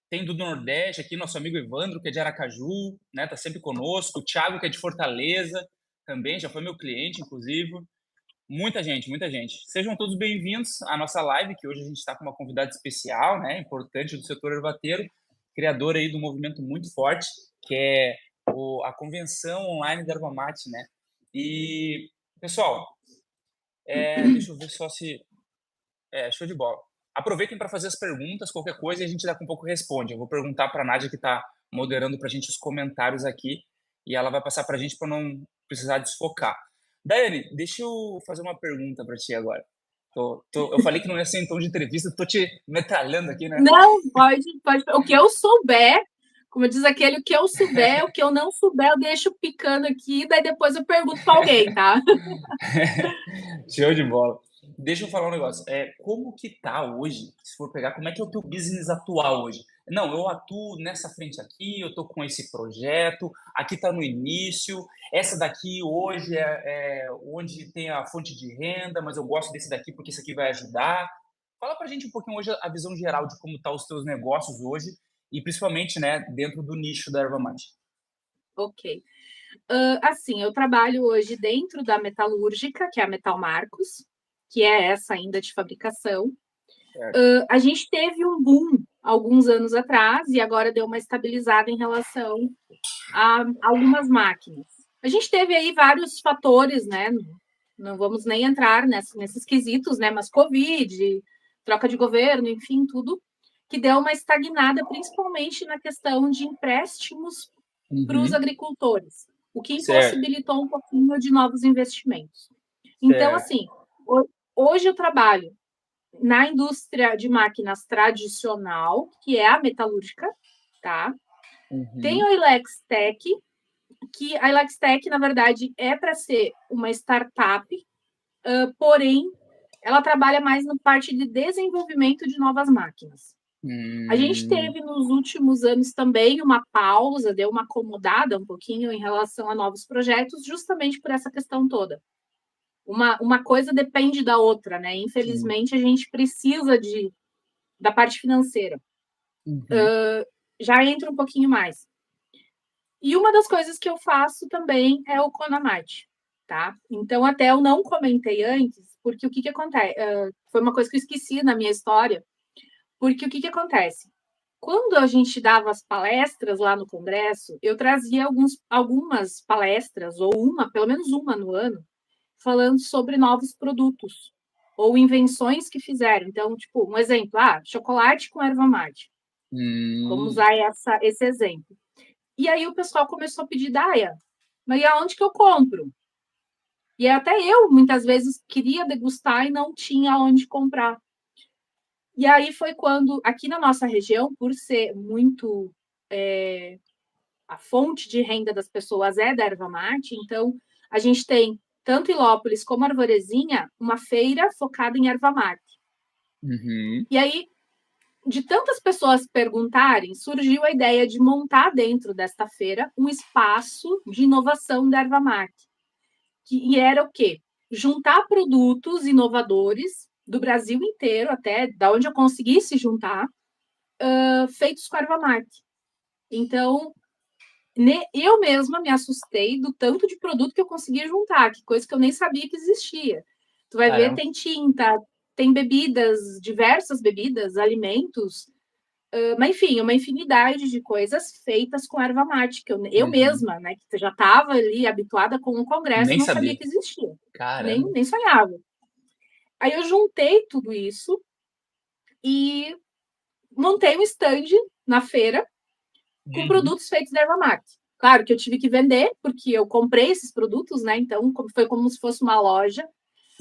tem do Nordeste aqui, nosso amigo Evandro, que é de Aracaju, né? Tá sempre conosco. O Thiago, que é de Fortaleza, também, já foi meu cliente, inclusive. Muita gente, muita gente. Sejam todos bem-vindos à nossa live, que hoje a gente está com uma convidada especial, né, importante do setor ervateiro, criadora aí do movimento muito forte, que é a convenção online da Erva Mate, né? E, pessoal, deixa eu ver só se... show de bola. Aproveitem para fazer as perguntas, qualquer coisa, e a gente daqui a um pouco responde. Eu vou perguntar para a Nádia, que está moderando para a gente os comentários aqui, e ela vai passar para a gente para não precisar desfocar. Daiane, deixa eu fazer uma pergunta para ti agora. Eu falei que não ia ser em tom de entrevista, tô te metralhando aqui, né? Não, pode. O que eu souber, como diz aquele, o que eu souber, o que eu não souber, eu deixo picando aqui, daí depois eu pergunto para alguém, tá? Show de bola. Deixa eu falar um negócio. Como que tá hoje, se for pegar, como é que é o teu business atual hoje? Não, eu atuo nessa frente aqui, eu tô com esse projeto, aqui tá no início, essa daqui hoje é onde tem a fonte de renda, mas eu gosto desse daqui porque isso aqui vai ajudar. Fala pra gente um pouquinho hoje a visão geral de como tá os teus negócios hoje e principalmente, né, dentro do nicho da erva mate. Ok. Assim, eu trabalho hoje dentro da metalúrgica, que é a Metal Marcos, que é essa ainda de fabricação. A gente teve um boom alguns anos atrás e agora deu uma estabilizada em relação a algumas máquinas. A gente teve aí vários fatores, né? Não vamos nem entrar nesses quesitos, né? Mas Covid, troca de governo, enfim, tudo que deu uma estagnada, principalmente na questão de empréstimos para os agricultores, o que Certo, impossibilitou um pouquinho de novos investimentos. Então, certo. assim, hoje eu trabalho na indústria de máquinas tradicional, que é a metalúrgica, tá? Tem a Ilex Tech, que a Ilex Tech, na verdade, é para ser uma startup, porém, ela trabalha mais na parte de desenvolvimento de novas máquinas. A gente teve nos últimos anos também uma pausa, deu uma acomodada um pouquinho em relação a novos projetos, justamente por essa questão toda. Uma coisa depende da outra, né? Infelizmente, a gente precisa da parte financeira. Já entra um pouquinho mais. E uma das coisas que eu faço também é o Conamite, tá? Então, até eu não comentei antes, porque o que acontece? Foi uma coisa que eu esqueci na minha história, porque o que acontece? Quando a gente dava as palestras lá no Congresso, eu trazia algumas palestras, ou pelo menos uma no ano, falando sobre novos produtos ou invenções que fizeram. Então, tipo, um exemplo, chocolate com erva mate. Vamos usar esse exemplo. E aí o pessoal começou a pedir, Daia, mas e aonde que eu compro? E até eu, muitas vezes, queria degustar e não tinha onde comprar. E aí foi quando, aqui na nossa região, por ser muito... a fonte de renda das pessoas é da erva mate, então a gente tem, tanto Ilópolis como Arvorezinha, uma feira focada em erva mate. E aí, de tantas pessoas perguntarem, surgiu a ideia de montar dentro desta feira um espaço de inovação da erva mate. E era o quê? Juntar produtos inovadores do Brasil inteiro, até da onde eu conseguisse juntar, feitos com erva mate. Então, eu mesma me assustei do tanto de produto que eu conseguia juntar, que coisa que eu nem sabia que existia. Tu vai ver, Caramba. tem tinta, tem bebidas, diversas bebidas, alimentos, mas enfim, uma infinidade de coisas feitas com erva mate, que eu mesma, né, que já estava ali habituada com o congresso, Nem não sabia sabia. que existia. Caramba. Nem sonhava. Aí eu juntei tudo isso e montei um stand na feira com produtos feitos da erva mate. Claro que eu tive que vender, porque eu comprei esses produtos, né? Então, foi como se fosse uma loja.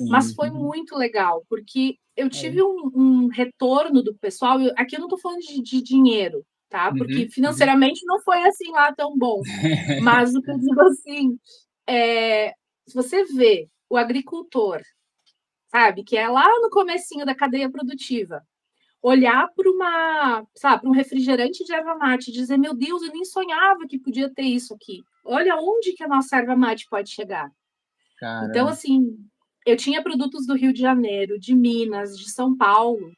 Mas foi muito legal, porque eu tive um retorno do pessoal. Aqui eu não estou falando de dinheiro, tá? Porque financeiramente não foi assim lá tão bom. Mas o que eu digo assim, se você vê o agricultor, sabe, que é lá no comecinho da cadeia produtiva, olhar para um refrigerante de erva mate e dizer, meu Deus, eu nem sonhava que podia ter isso aqui. Olha onde que a nossa erva mate pode chegar. Então, Caramba. assim, eu tinha produtos do Rio de Janeiro, de Minas, de São Paulo.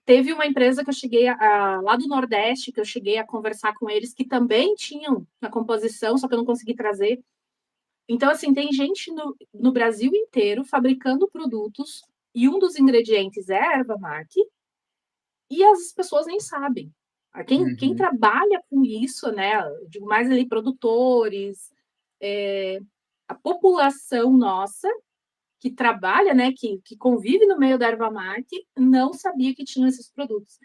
Teve uma empresa que eu cheguei lá do Nordeste, que eu cheguei a conversar com eles, que também tinham na composição, só que eu não consegui trazer. Então, assim, tem gente no Brasil inteiro fabricando produtos e um dos ingredientes é a erva mate e as pessoas nem sabem. Quem Uhum, trabalha com isso, né? Eu digo mais ali, produtores, a população nossa que trabalha, né, que convive no meio da erva mate, não sabia que tinha esses produtos.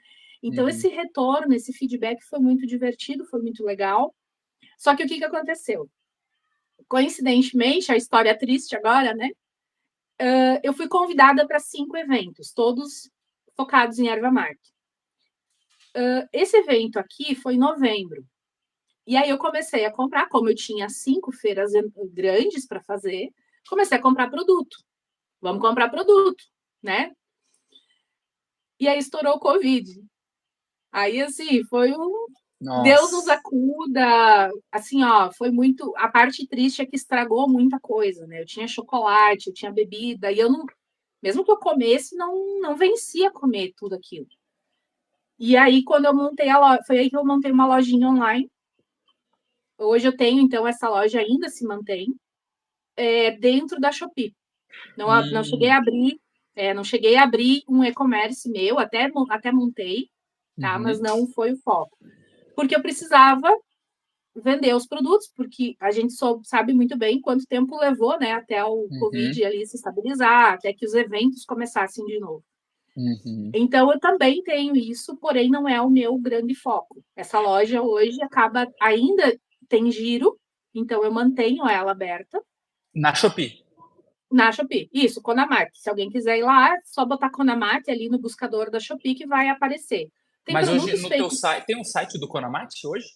Então, uhum, esse retorno, esse feedback foi muito divertido, foi muito legal. Só que o que aconteceu? Coincidentemente, a história triste agora, né? Eu fui convidada para 5 eventos, todos focados em erva mate. Esse evento aqui foi em novembro. E aí eu comecei a comprar, como eu tinha 5 feiras grandes para fazer, comecei a comprar produto. Vamos comprar produto, né? E aí estourou o Covid. Aí, assim, foi um Deus nos nossa. acuda. Assim, ó, foi muito. A parte triste é que estragou muita coisa, né? Eu tinha chocolate, eu tinha bebida, e eu não. Mesmo que eu comesse, não vencia comer tudo aquilo. E aí, quando eu montei a loja, foi aí que eu montei uma lojinha online. Hoje eu tenho, então, essa loja ainda se mantém dentro da Shopee. Não cheguei a Hum, abrir, não cheguei a abrir um e-commerce meu, até montei, tá? Mas uhum, não foi o foco. Porque eu precisava vender os produtos, porque a gente sabe muito bem quanto tempo levou, né, até o uhum, Covid ali se estabilizar, até que os eventos começassem de novo. uhum. Então, eu também tenho isso, porém não é o meu grande foco. Essa loja hoje ainda tem giro, então eu mantenho ela aberta Na Shopee. na Shopee. Isso, Conamart. Se alguém quiser ir lá, é só botar Conamart ali no buscador da Shopee que vai aparecer. Tem Mas hoje produtos no teu feitos. site, tem um site do Konamate hoje?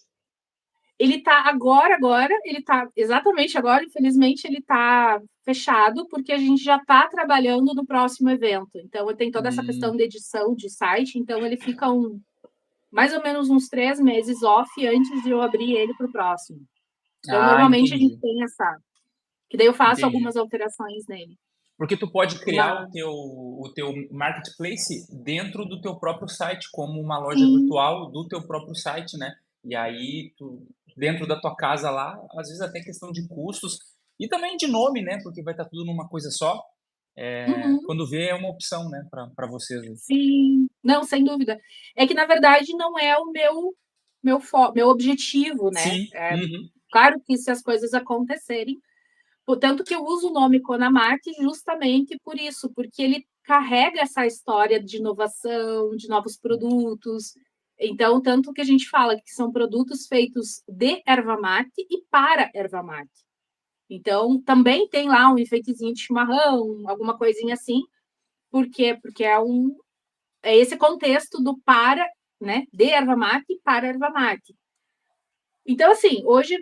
Ele tá agora, ele tá exatamente agora, infelizmente, ele tá fechado, porque a gente já tá trabalhando no próximo evento. Então, tem toda essa questão Hum, de edição de site, então ele fica mais ou menos uns 3 meses off antes de eu abrir ele para o próximo. Então, normalmente a gente entendi, tem essa. Que daí eu faço entendi. algumas alterações nele. Porque tu pode criar Mas, o teu marketplace dentro do teu próprio site, como uma loja sim. virtual do teu próprio site, né? E aí, tu, dentro da tua casa lá, às vezes até questão de custos e também de nome, né? Porque vai estar tudo numa coisa só. Uhum. Quando vê, é uma opção, né, para vocês. Sim, não, sem dúvida. É que, na verdade, não é o meu objetivo, né? Sim, uhum, Claro que se as coisas acontecerem, portanto que eu uso o nome Conamac justamente por isso, porque ele carrega essa história de inovação, de novos produtos. Então, tanto que a gente fala que são produtos feitos de erva mate e para erva mate. Então, também tem lá um enfeitezinho de chimarrão, alguma coisinha assim. Por quê? Porque é esse contexto do para, né, de erva mate para erva mate. Então, assim, hoje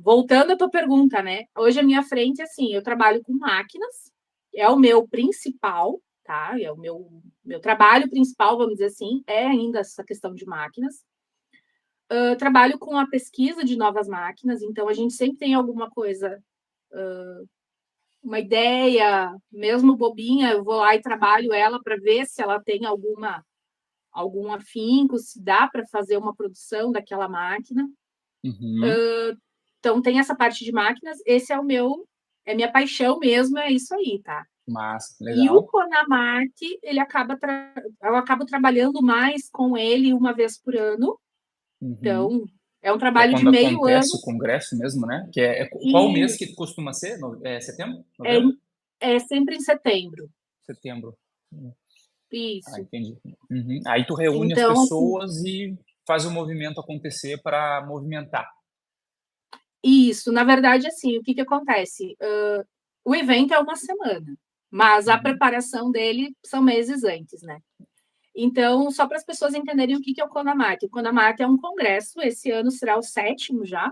voltando à tua pergunta, né? Hoje a minha frente, assim, eu trabalho com máquinas, é o meu principal, tá? É o meu trabalho principal, vamos dizer assim, é ainda essa questão de máquinas. Eu trabalho com a pesquisa de novas máquinas, então a gente sempre tem alguma coisa, uma ideia, mesmo bobinha, eu vou lá e trabalho ela para ver se ela tem algum afinco, se dá para fazer uma produção daquela máquina. uhum. Então, tem essa parte de máquinas, esse é minha paixão mesmo, é isso aí, tá? Massa, E o legal. Conamarte, eu acabo trabalhando mais com ele uma vez por ano, Uhum. então é um Que é trabalho de quando meio acontece ano o congresso mesmo, né? Qual mês e que costuma ser? Setembro? é, Novembro? é sempre em setembro. Setembro. Isso. Entendi. Uhum. Aí tu reúne as Então, assim, pessoas e faz o movimento acontecer para movimentar. isso. Na verdade, assim, o que acontece? O evento é uma semana, mas a Uhum. preparação dele são meses antes, né? Então, só para as pessoas entenderem o que é o Conamart. O Conamart é um congresso, esse ano será o 7º já.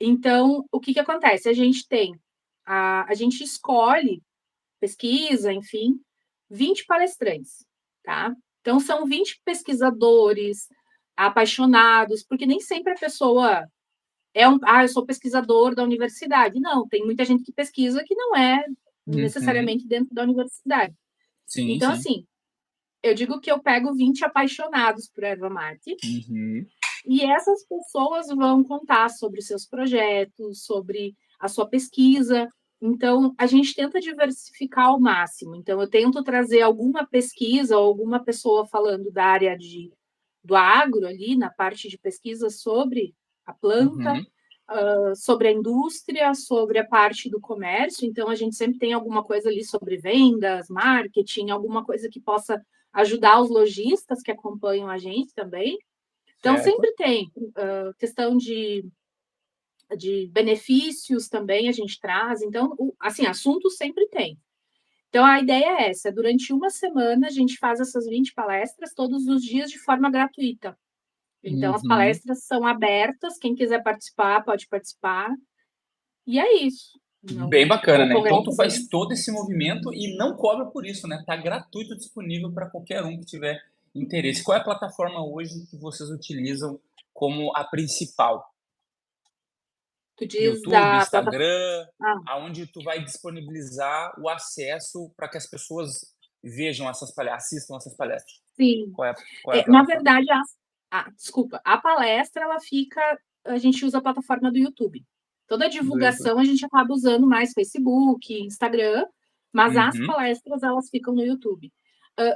Então, o que acontece? A gente escolhe, pesquisa, enfim, 20 palestrantes, tá? Então, são 20 pesquisadores, apaixonados, porque nem sempre a pessoa eu sou pesquisador da universidade. Não, tem muita gente que pesquisa que não é Uhum. necessariamente dentro da universidade. Sim, Então, sim. assim, eu digo que eu pego 20 apaixonados por erva mate Uhum. e essas pessoas vão contar sobre seus projetos, sobre a sua pesquisa. Então, a gente tenta diversificar ao máximo. Então, eu tento trazer alguma pesquisa ou alguma pessoa falando da área do agro ali, na parte de pesquisa sobre a planta, Uhum. sobre a indústria, sobre a parte do comércio. Então, a gente sempre tem alguma coisa ali sobre vendas, marketing, alguma coisa que possa ajudar os lojistas que acompanham a gente também. Então, Certo. sempre tem questão de benefícios também a gente traz. Então, assim, assunto sempre tem. Então, a ideia é essa: durante uma semana, a gente faz essas 20 palestras todos os dias de forma gratuita. Então, as Uhum. palestras são abertas, quem quiser participar, pode participar. E é isso. Bem Não, bacana, o né? Então congresso tu é faz bem. todo esse movimento e não cobra por isso, né? Tá gratuito, disponível para qualquer um que tiver interesse. Qual é a plataforma hoje que vocês utilizam como a principal? Tu diz YouTube, da plataforma. Instagram, Ah, aonde tu vai disponibilizar o acesso para que as pessoas vejam essas palestras, assistam essas palestras. sim. Qual é a Na plataforma? verdade, desculpa, a palestra, ela fica. A gente usa a plataforma do YouTube. Toda a Do YouTube. divulgação a gente acaba usando mais Facebook, Instagram, mas as Uhum. palestras elas ficam no YouTube.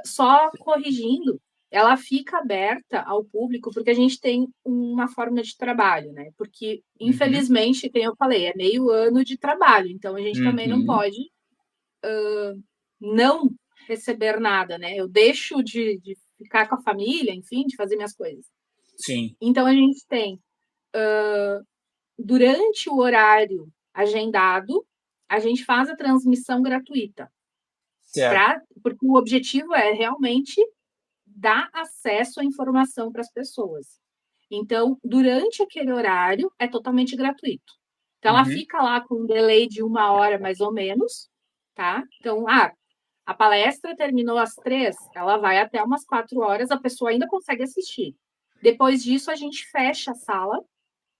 Só corrigindo, ela fica aberta ao público porque a gente tem uma forma de trabalho, né? Porque, Uhum. infelizmente, como eu falei, é meio ano de trabalho, então a gente também não Uhum. pode não receber nada, né? Eu deixo de ficar com a família, enfim, de fazer minhas coisas. Sim, Então, a gente tem, durante o horário agendado, a gente faz a transmissão gratuita, certo. porque o objetivo é realmente dar acesso à informação para as pessoas. Então, durante aquele horário, é totalmente gratuito. Então, ela Uhum. fica lá com um delay de 1 hora, mais ou menos, tá? Então, a palestra terminou às 3, ela vai até umas 4 horas, a pessoa ainda consegue assistir. Depois disso, a gente fecha a sala,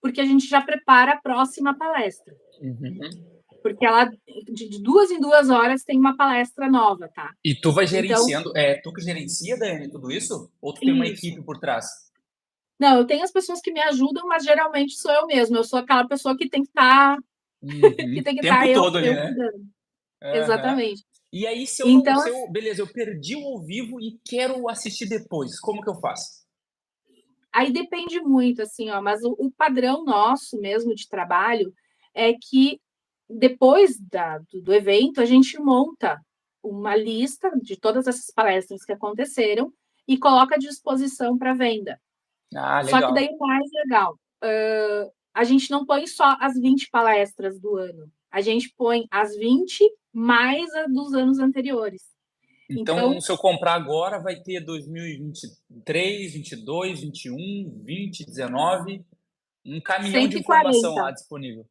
porque a gente já prepara a próxima palestra. Uhum. Porque ela, de 2 em 2 horas, tem uma palestra nova, tá? E tu vai Então, gerenciando, é tu que gerencia, Daiane, tudo isso? Ou tu tem uma isso. equipe por trás? Não, eu tenho as pessoas que me ajudam, mas geralmente sou eu mesma. Eu sou aquela pessoa que tem que estar, que Uhum. tem que estar Tempo eu, todo ali, eu né? cuidando. Aham. Exatamente. E aí, se eu não, Então, se eu, beleza, eu perdi o ao vivo e quero assistir depois, como que eu faço? aí depende muito, assim, ó, mas o padrão nosso mesmo de trabalho é que depois do evento a gente monta uma lista de todas essas palestras que aconteceram e coloca à disposição para venda. Ah, Só que daí legal. o mais legal, a gente não põe só as 20 palestras do ano, a gente põe as 20 mais a dos anos anteriores. Então, Então, se eu comprar agora, vai ter 2023, 22, 21, 20, 19, um caminhão de informação 140. lá disponível.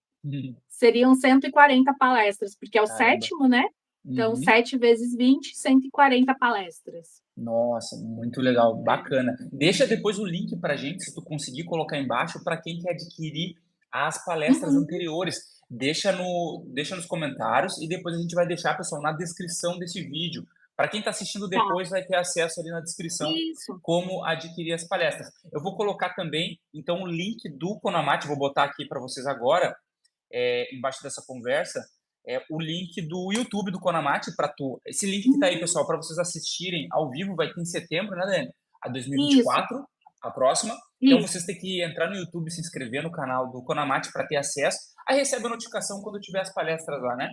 Seriam 140 palestras, porque é o Caramba. sétimo, né? Então, Uhum. 7 vezes 20, 140 palestras. Nossa, muito legal, bacana. Deixa depois o link para gente, se tu conseguir colocar embaixo, para quem quer adquirir as palestras Uhum. anteriores. Deixa nos comentários e depois a gente vai deixar, pessoal, na descrição desse vídeo. Para quem está assistindo Tá, depois, vai ter acesso ali na descrição isso. como adquirir as palestras. Eu vou colocar também, então, o link do Conamate, vou botar aqui para vocês agora, embaixo dessa conversa, o link do YouTube do Conamate para tu. Esse link que tá aí, Uhum. pessoal, para vocês assistirem ao vivo, vai ter em setembro, né, Dani? A Isso, 2024, a próxima. Então isso, vocês têm que entrar no YouTube, se inscrever no canal do Conamate para ter acesso. Aí recebe a notificação quando tiver as palestras lá, né?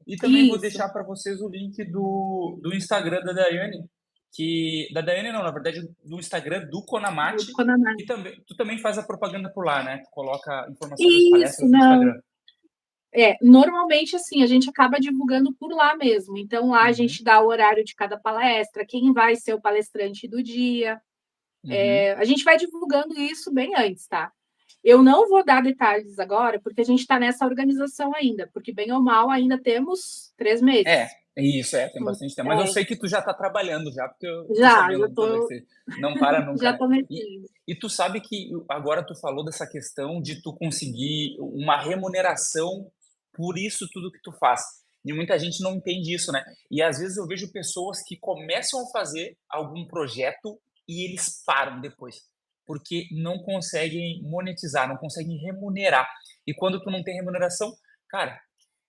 E também vou isso. deixar para vocês o link do Instagram da Daiane, que da Daiane não, na verdade, do Instagram do Do Conamate, Conaná. que também tu também faz a propaganda por lá, né? Tu coloca informações das Isso, palestras no não. Instagram. Normalmente, assim, a gente acaba divulgando por lá mesmo. Então, lá a Uhum, gente dá o horário de cada palestra, quem vai ser o palestrante do dia. uhum. A gente vai divulgando isso bem antes, tá? Eu não vou dar detalhes agora, porque a gente está nessa organização ainda, porque bem ou mal ainda temos 3 meses. Tem bastante tempo. Mas eu É, sei que tu já tá trabalhando já, porque eu tô já sabendo como é que estou você não para nunca, já né? tô E, mexendo. e tu sabe que agora tu falou dessa questão de tu conseguir uma remuneração por isso tudo que tu faz. E muita gente não entende isso, né? E às vezes eu vejo pessoas que começam a fazer algum projeto e eles param depois, porque não conseguem monetizar, não conseguem remunerar. E quando tu não tem remuneração, Cara,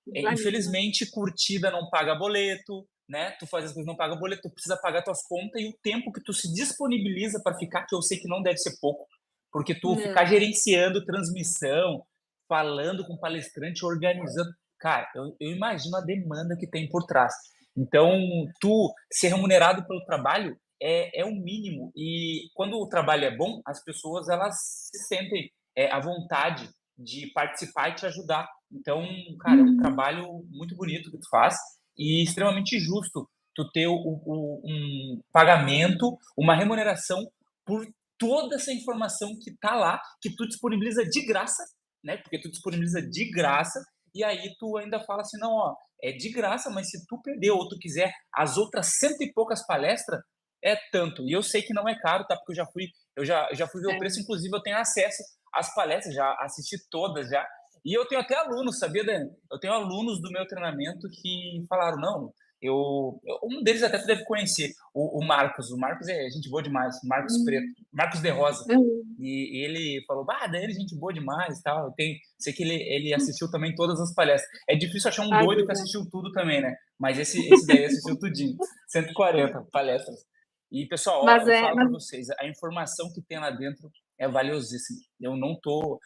infelizmente, curtida não paga boleto, né? Tu faz as coisas, não paga boleto, tu precisa pagar tuas contas e o tempo que tu se disponibiliza para ficar, que eu sei que não deve ser pouco, porque tu ficar gerenciando transmissão, falando com palestrante, organizando, cara, eu imagino a demanda que tem por trás. Então, tu ser remunerado pelo trabalho é o mínimo. E quando o trabalho é bom, as pessoas elas se sentem à vontade de participar e te ajudar. Então, cara, é um trabalho muito bonito que tu faz e extremamente justo tu ter um pagamento, uma remuneração por toda essa informação que tá lá, que tu disponibiliza de graça, né? Porque tu disponibiliza de graça e aí tu ainda fala assim, não, ó, é de graça, mas se tu perder ou tu quiser as outras cento e poucas palestras, é tanto. E eu sei que não é caro, tá? Porque eu já fui ver o preço, inclusive eu tenho acesso às palestras, já assisti todas já. E eu tenho até alunos, sabia, Dani? Eu tenho alunos do meu treinamento que falaram, não, um deles até tu deve conhecer, o Marcos. O Marcos é gente boa demais, Marcos Preto, Marcos de Rosa. E ele falou, Dani, é gente boa demais e tal. Sei que ele assistiu também todas as palestras. É difícil achar um doido que assistiu tudo também, né? Mas esse daí assistiu tudinho. 140 palestras. E, pessoal, ó, eu falo para vocês, a informação que tem lá dentro é valiosíssima. Eu não tô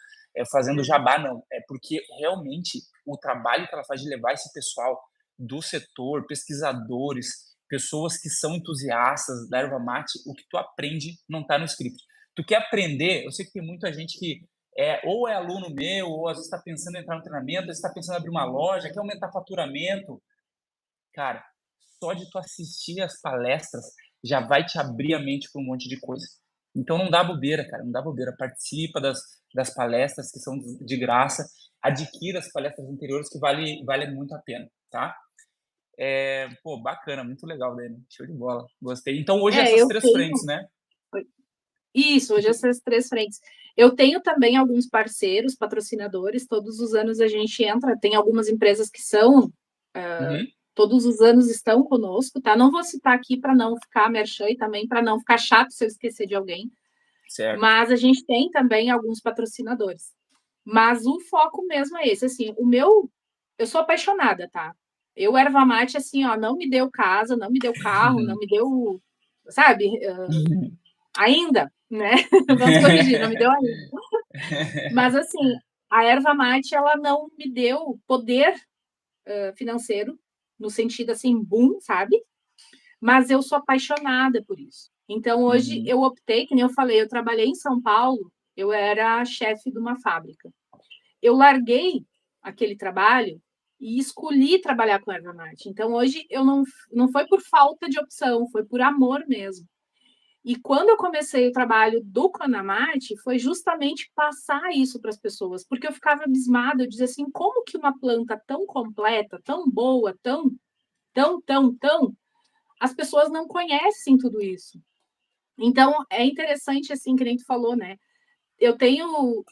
fazendo jabá, não. É porque realmente o trabalho que ela faz de levar esse pessoal do setor, pesquisadores, pessoas que são entusiastas da erva mate, o que tu aprende não está no script. Tu quer aprender, eu sei que tem muita gente que ou é aluno meu, ou às vezes está pensando em entrar no treinamento, às vezes está pensando em abrir uma loja, quer aumentar faturamento. Cara, só de tu assistir as palestras já vai te abrir a mente para um monte de coisa. Então não dá bobeira, cara, não dá bobeira. Participa das palestras que são de graça, adquira as palestras anteriores que vale muito a pena, tá? Pô, bacana, muito legal, Dani. Show de bola. Gostei. Então hoje essas três frentes, né? Isso, hoje essas três frentes. Eu tenho também alguns parceiros, patrocinadores, todos os anos a gente entra, tem algumas empresas que são, todos os anos estão conosco, tá? Não vou citar aqui para não ficar merchan e também para não ficar chato se eu esquecer de alguém. Certo. Mas a gente tem também alguns patrocinadores. Mas o foco mesmo é esse, assim, eu sou apaixonada, tá? Eu, erva mate, assim, ó, não me deu casa, não me deu carro, não me deu, sabe, ainda, né? Vamos corrigir, não me deu ainda. Mas, assim, a erva mate, ela não me deu poder financeiro, no sentido, assim, boom, sabe? Mas eu sou apaixonada por isso. Então, hoje, eu optei, que nem eu falei, eu trabalhei em São Paulo, eu era chefe de uma fábrica. Eu larguei aquele trabalho e escolhi trabalhar com erva mate. Então, hoje, eu não foi por falta de opção, foi por amor mesmo. E quando eu comecei o trabalho do Conamate, foi justamente passar isso para as pessoas, porque eu ficava abismada, eu dizia assim, como que uma planta tão completa, tão boa, tão, as pessoas não conhecem tudo isso. Então, é interessante, assim, que nem tu falou, né? Eu tenho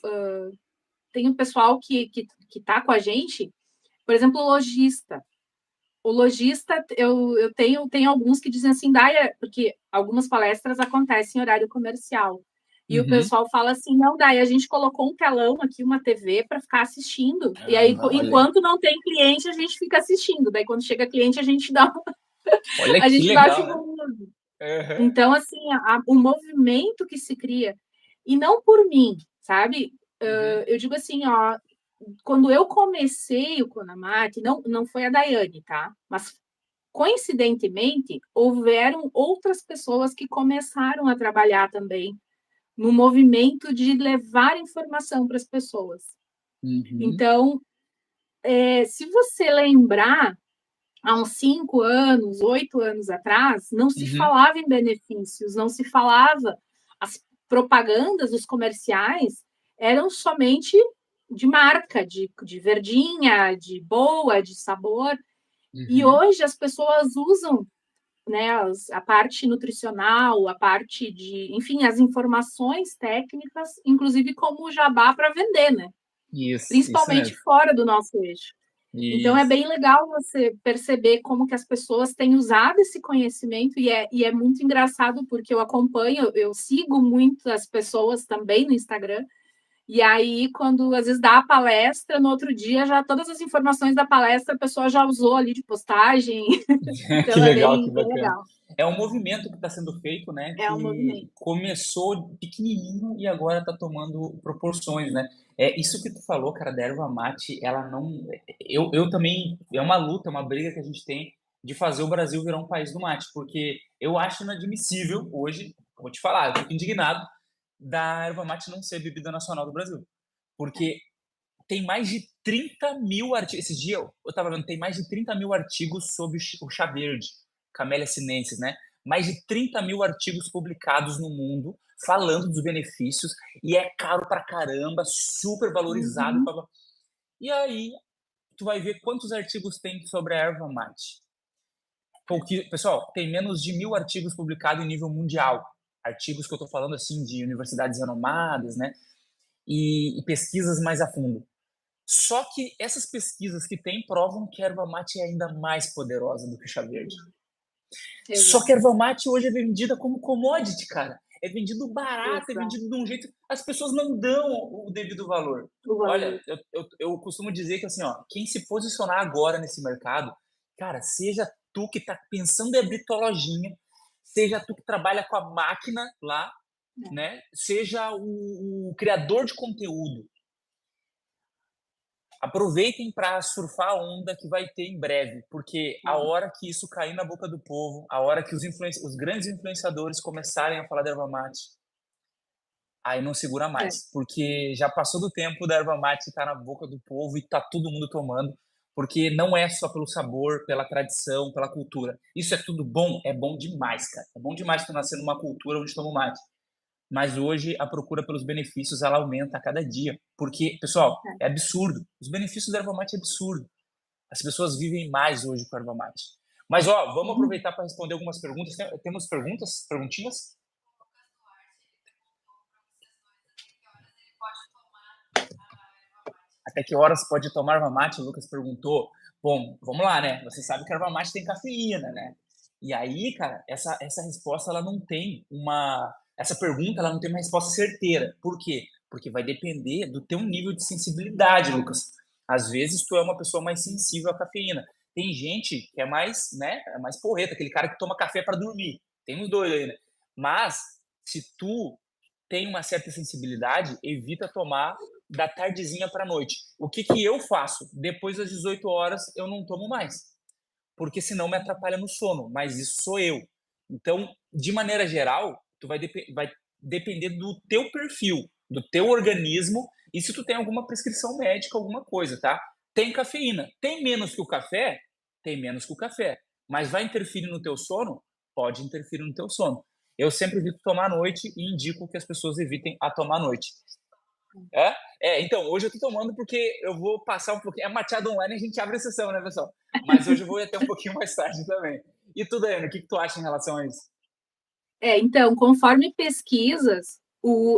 pessoal que está com a gente, por exemplo, o lojista. O lojista, eu tenho alguns que dizem assim, Daia, porque algumas palestras acontecem em horário comercial. E o pessoal fala assim, não, Daia, a gente colocou um telão aqui, uma TV, para ficar assistindo. E aí, enquanto não tem cliente, a gente fica assistindo. Daí, quando chega cliente, a gente dá Olha a gente que dá legal, né? Então, assim, o movimento que se cria, e não por mim, sabe? Eu digo assim, ó, quando eu comecei o Conamate, não foi a Daiane, tá? Mas, coincidentemente, houveram outras pessoas que começaram a trabalhar também no movimento de levar informação para as pessoas. Então, se você lembrar, há uns 5 anos, 8 anos atrás, não se falava em benefícios, não se falava, as propagandas, os comerciais eram somente de marca, de verdinha, de boa, de sabor. E hoje as pessoas usam, né, a parte nutricional, a parte de, enfim, as informações técnicas, inclusive como jabá para vender, né? Isso Principalmente mesmo. fora do nosso eixo. Então, é bem legal você perceber como que as pessoas têm usado esse conhecimento e é muito engraçado porque eu acompanho, eu sigo muitas pessoas também no Instagram E aí, quando às vezes dá a palestra, no outro dia já todas as informações da palestra a pessoa já usou ali de postagem. Que Então é legal, que bem, bem bacana. legal. É um movimento que está sendo feito, né? É um Que movimento. começou pequenininho e agora está tomando proporções, né? É isso que tu falou, cara, da erva mate, ela não. Eu também. É uma luta, uma briga que a gente tem de fazer o Brasil virar um país do mate, porque eu acho inadmissível hoje, vou te falar, eu fico indignado da erva mate não ser bebida nacional do Brasil. Porque tem mais de 30 mil artigos. Esse dia eu estava vendo, tem mais de 30 mil artigos sobre o chá verde, Camellia sinensis, né? Mais de 30 mil artigos publicados no mundo falando dos benefícios e é caro pra caramba, super valorizado. Uhum. E aí, tu vai ver quantos artigos tem sobre a erva mate. Porque, pessoal, tem menos de 1.000 artigos publicados em nível mundial. Artigos que eu estou falando assim de universidades renomadas, né? E pesquisas mais a fundo. Só que essas pesquisas que tem provam que a erva mate é ainda mais poderosa do que o chá verde. Só que a Exato. erva mate hoje é vendida como commodity, cara. É vendido barato, é Exato. vendido de um jeito. As pessoas não dão o devido valor. O Olha, valor. eu costumo dizer que assim, ó, quem se posicionar agora nesse mercado, cara, seja tu que tá pensando em abrir tua lojinha, seja tu que trabalha com a máquina lá, É. né? Seja o criador de conteúdo, aproveitem para surfar a onda que vai ter em breve, porque a É. hora que isso cair na boca do povo, a hora que os grandes influenciadores começarem a falar da erva mate, aí não segura É. mais, porque já passou do tempo da erva mate estar na boca do povo e tá todo mundo tomando, porque não é só pelo sabor, pela tradição, pela cultura. Isso é tudo bom, é bom demais, cara. É bom demais tu nascer numa cultura onde toma mate. Mas hoje a procura pelos benefícios ela aumenta a cada dia, porque, pessoal, É. é absurdo. Os benefícios da erva mate é absurdo. As pessoas vivem mais hoje com a erva mate. Mas ó, vamos Uhum. aproveitar para responder algumas perguntas. Temos perguntas, perguntinhas? Até que horas pode tomar erva mate? O Lucas perguntou. Bom, vamos lá, né? Você sabe que a erva mate tem cafeína, né? E aí, cara, essa resposta ela não tem uma, essa pergunta ela não tem uma resposta certeira. Por quê? Porque vai depender do teu nível de sensibilidade, Lucas. Às vezes tu é uma pessoa mais sensível à cafeína. Tem gente que é mais, né, é mais porreta, aquele cara que toma café para dormir. Tem uns dois aí, né? Mas se tu tem uma certa sensibilidade, evita tomar da tardezinha para noite. O que que eu faço? Depois das 18 horas eu não tomo mais, porque senão me atrapalha no sono, mas isso sou eu. Então, de maneira geral, tu vai depender do teu perfil, do teu organismo e se tu tem alguma prescrição médica, alguma coisa, tá? Tem cafeína, tem menos que o café? Tem menos que o café. Mas vai interferir no teu sono? Pode interferir no teu sono. Eu sempre evito tomar à noite e indico que as pessoas evitem a tomar à noite. É? Então, hoje eu tô tomando porque eu vou passar um pouquinho. É mateada online, a gente abre a sessão, né, pessoal? Mas hoje eu vou ir até um pouquinho mais tarde também. E tu, Daiane, o que tu acha em relação a isso? Então, conforme pesquisas,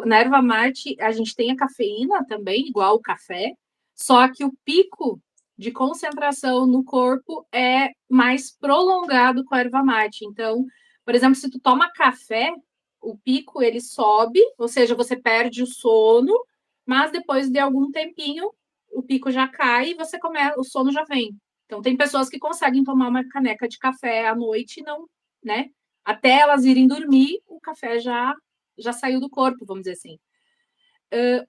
na erva mate a gente tem a cafeína também, igual o café, só que o pico de concentração no corpo é mais prolongado com a erva mate. Então, por exemplo, se tu toma café, o pico ele sobe, ou seja, você perde o sono, mas depois de algum tempinho o pico já cai e você começa, o sono já vem. Então, tem pessoas que conseguem tomar uma caneca de café à noite e não, né? Até elas irem dormir, o café já saiu do corpo, vamos dizer assim.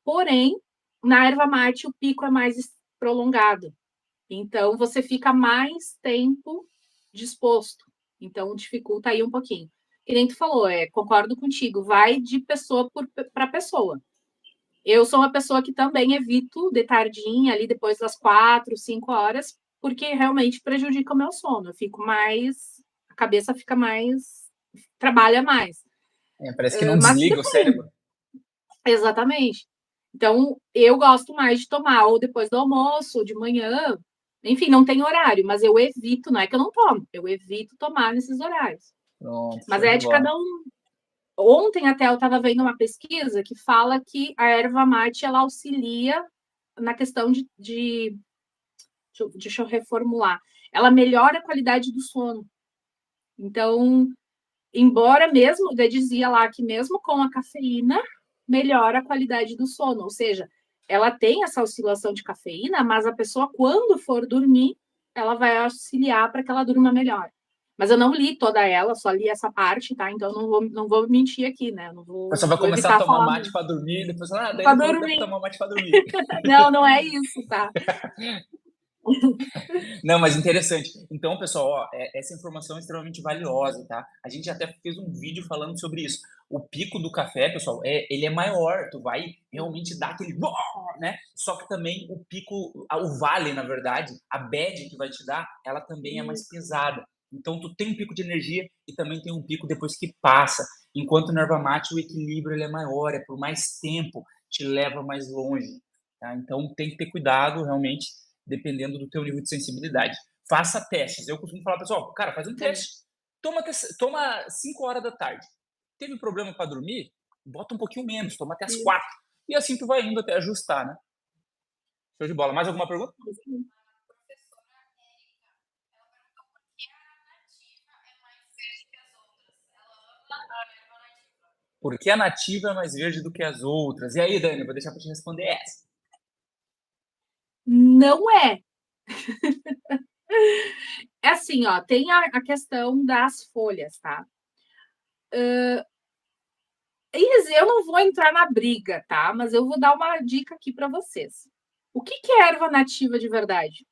Porém, na erva mate, o pico é mais prolongado. Então, você fica mais tempo disposto. Então, dificulta aí um pouquinho. E nem tu falou, concordo contigo, vai de pessoa para pessoa. Eu sou uma pessoa que também evito de tardinha, ali depois das 4, 5 horas, porque realmente prejudica o meu sono. Eu fico mais. A cabeça fica mais. Trabalha mais. Parece que não Mas desliga o cérebro. exatamente. Então, eu gosto mais de tomar ou depois do almoço, ou de manhã. Enfim, não tem horário, mas eu evito, não é que eu não tomo, eu evito tomar nesses horários. Pronto, Mas show é de de bola. cada um. Ontem até eu estava vendo uma pesquisa que fala que a erva mate ela auxilia na questão deixa eu reformular. Ela melhora a qualidade do sono. Então, embora mesmo, eu dizia lá que mesmo com a cafeína, melhora a qualidade do sono. Ou seja, ela tem essa oscilação de cafeína, mas a pessoa, quando for dormir, ela vai auxiliar para que ela durma melhor. Mas eu não li toda ela, só li essa parte, tá? Então não vou mentir aqui, né? Não A vou, pessoa vai vou começar a evitar tomar falar mate para dormir, e depois, a para Dani falou que deve dormir. tomar mate para dormir. Não, não é isso, tá? Não, mas interessante. Então, pessoal, ó, essa informação é extremamente valiosa, tá? A gente até fez um vídeo falando sobre isso. O pico do café, pessoal, ele é maior. Tu vai realmente dar aquele, né? Só que também o pico, o vale, na verdade, a bad que vai te dar, ela também é mais pesada. Então, tu tem um pico de energia e também tem um pico depois que passa. Enquanto no erva mate, o equilíbrio ele é maior, é por mais tempo, te leva mais longe. Tá? Então, tem que ter cuidado, realmente, dependendo do teu nível de sensibilidade. Faça testes. Eu costumo falar, pessoal, cara, faz um teste. Toma 5 horas da tarde. Teve problema para dormir? Bota um pouquinho menos, toma até as 4. E assim tu vai indo até ajustar, né? Show de bola. Mais alguma pergunta? Por que a nativa é mais verde do que as outras? E aí, Dani, eu vou deixar para te responder essa. Não é. É assim, ó, tem a questão das folhas, tá? Eu não vou entrar na briga, tá? Mas eu vou dar uma dica aqui para vocês. O que é erva nativa de verdade?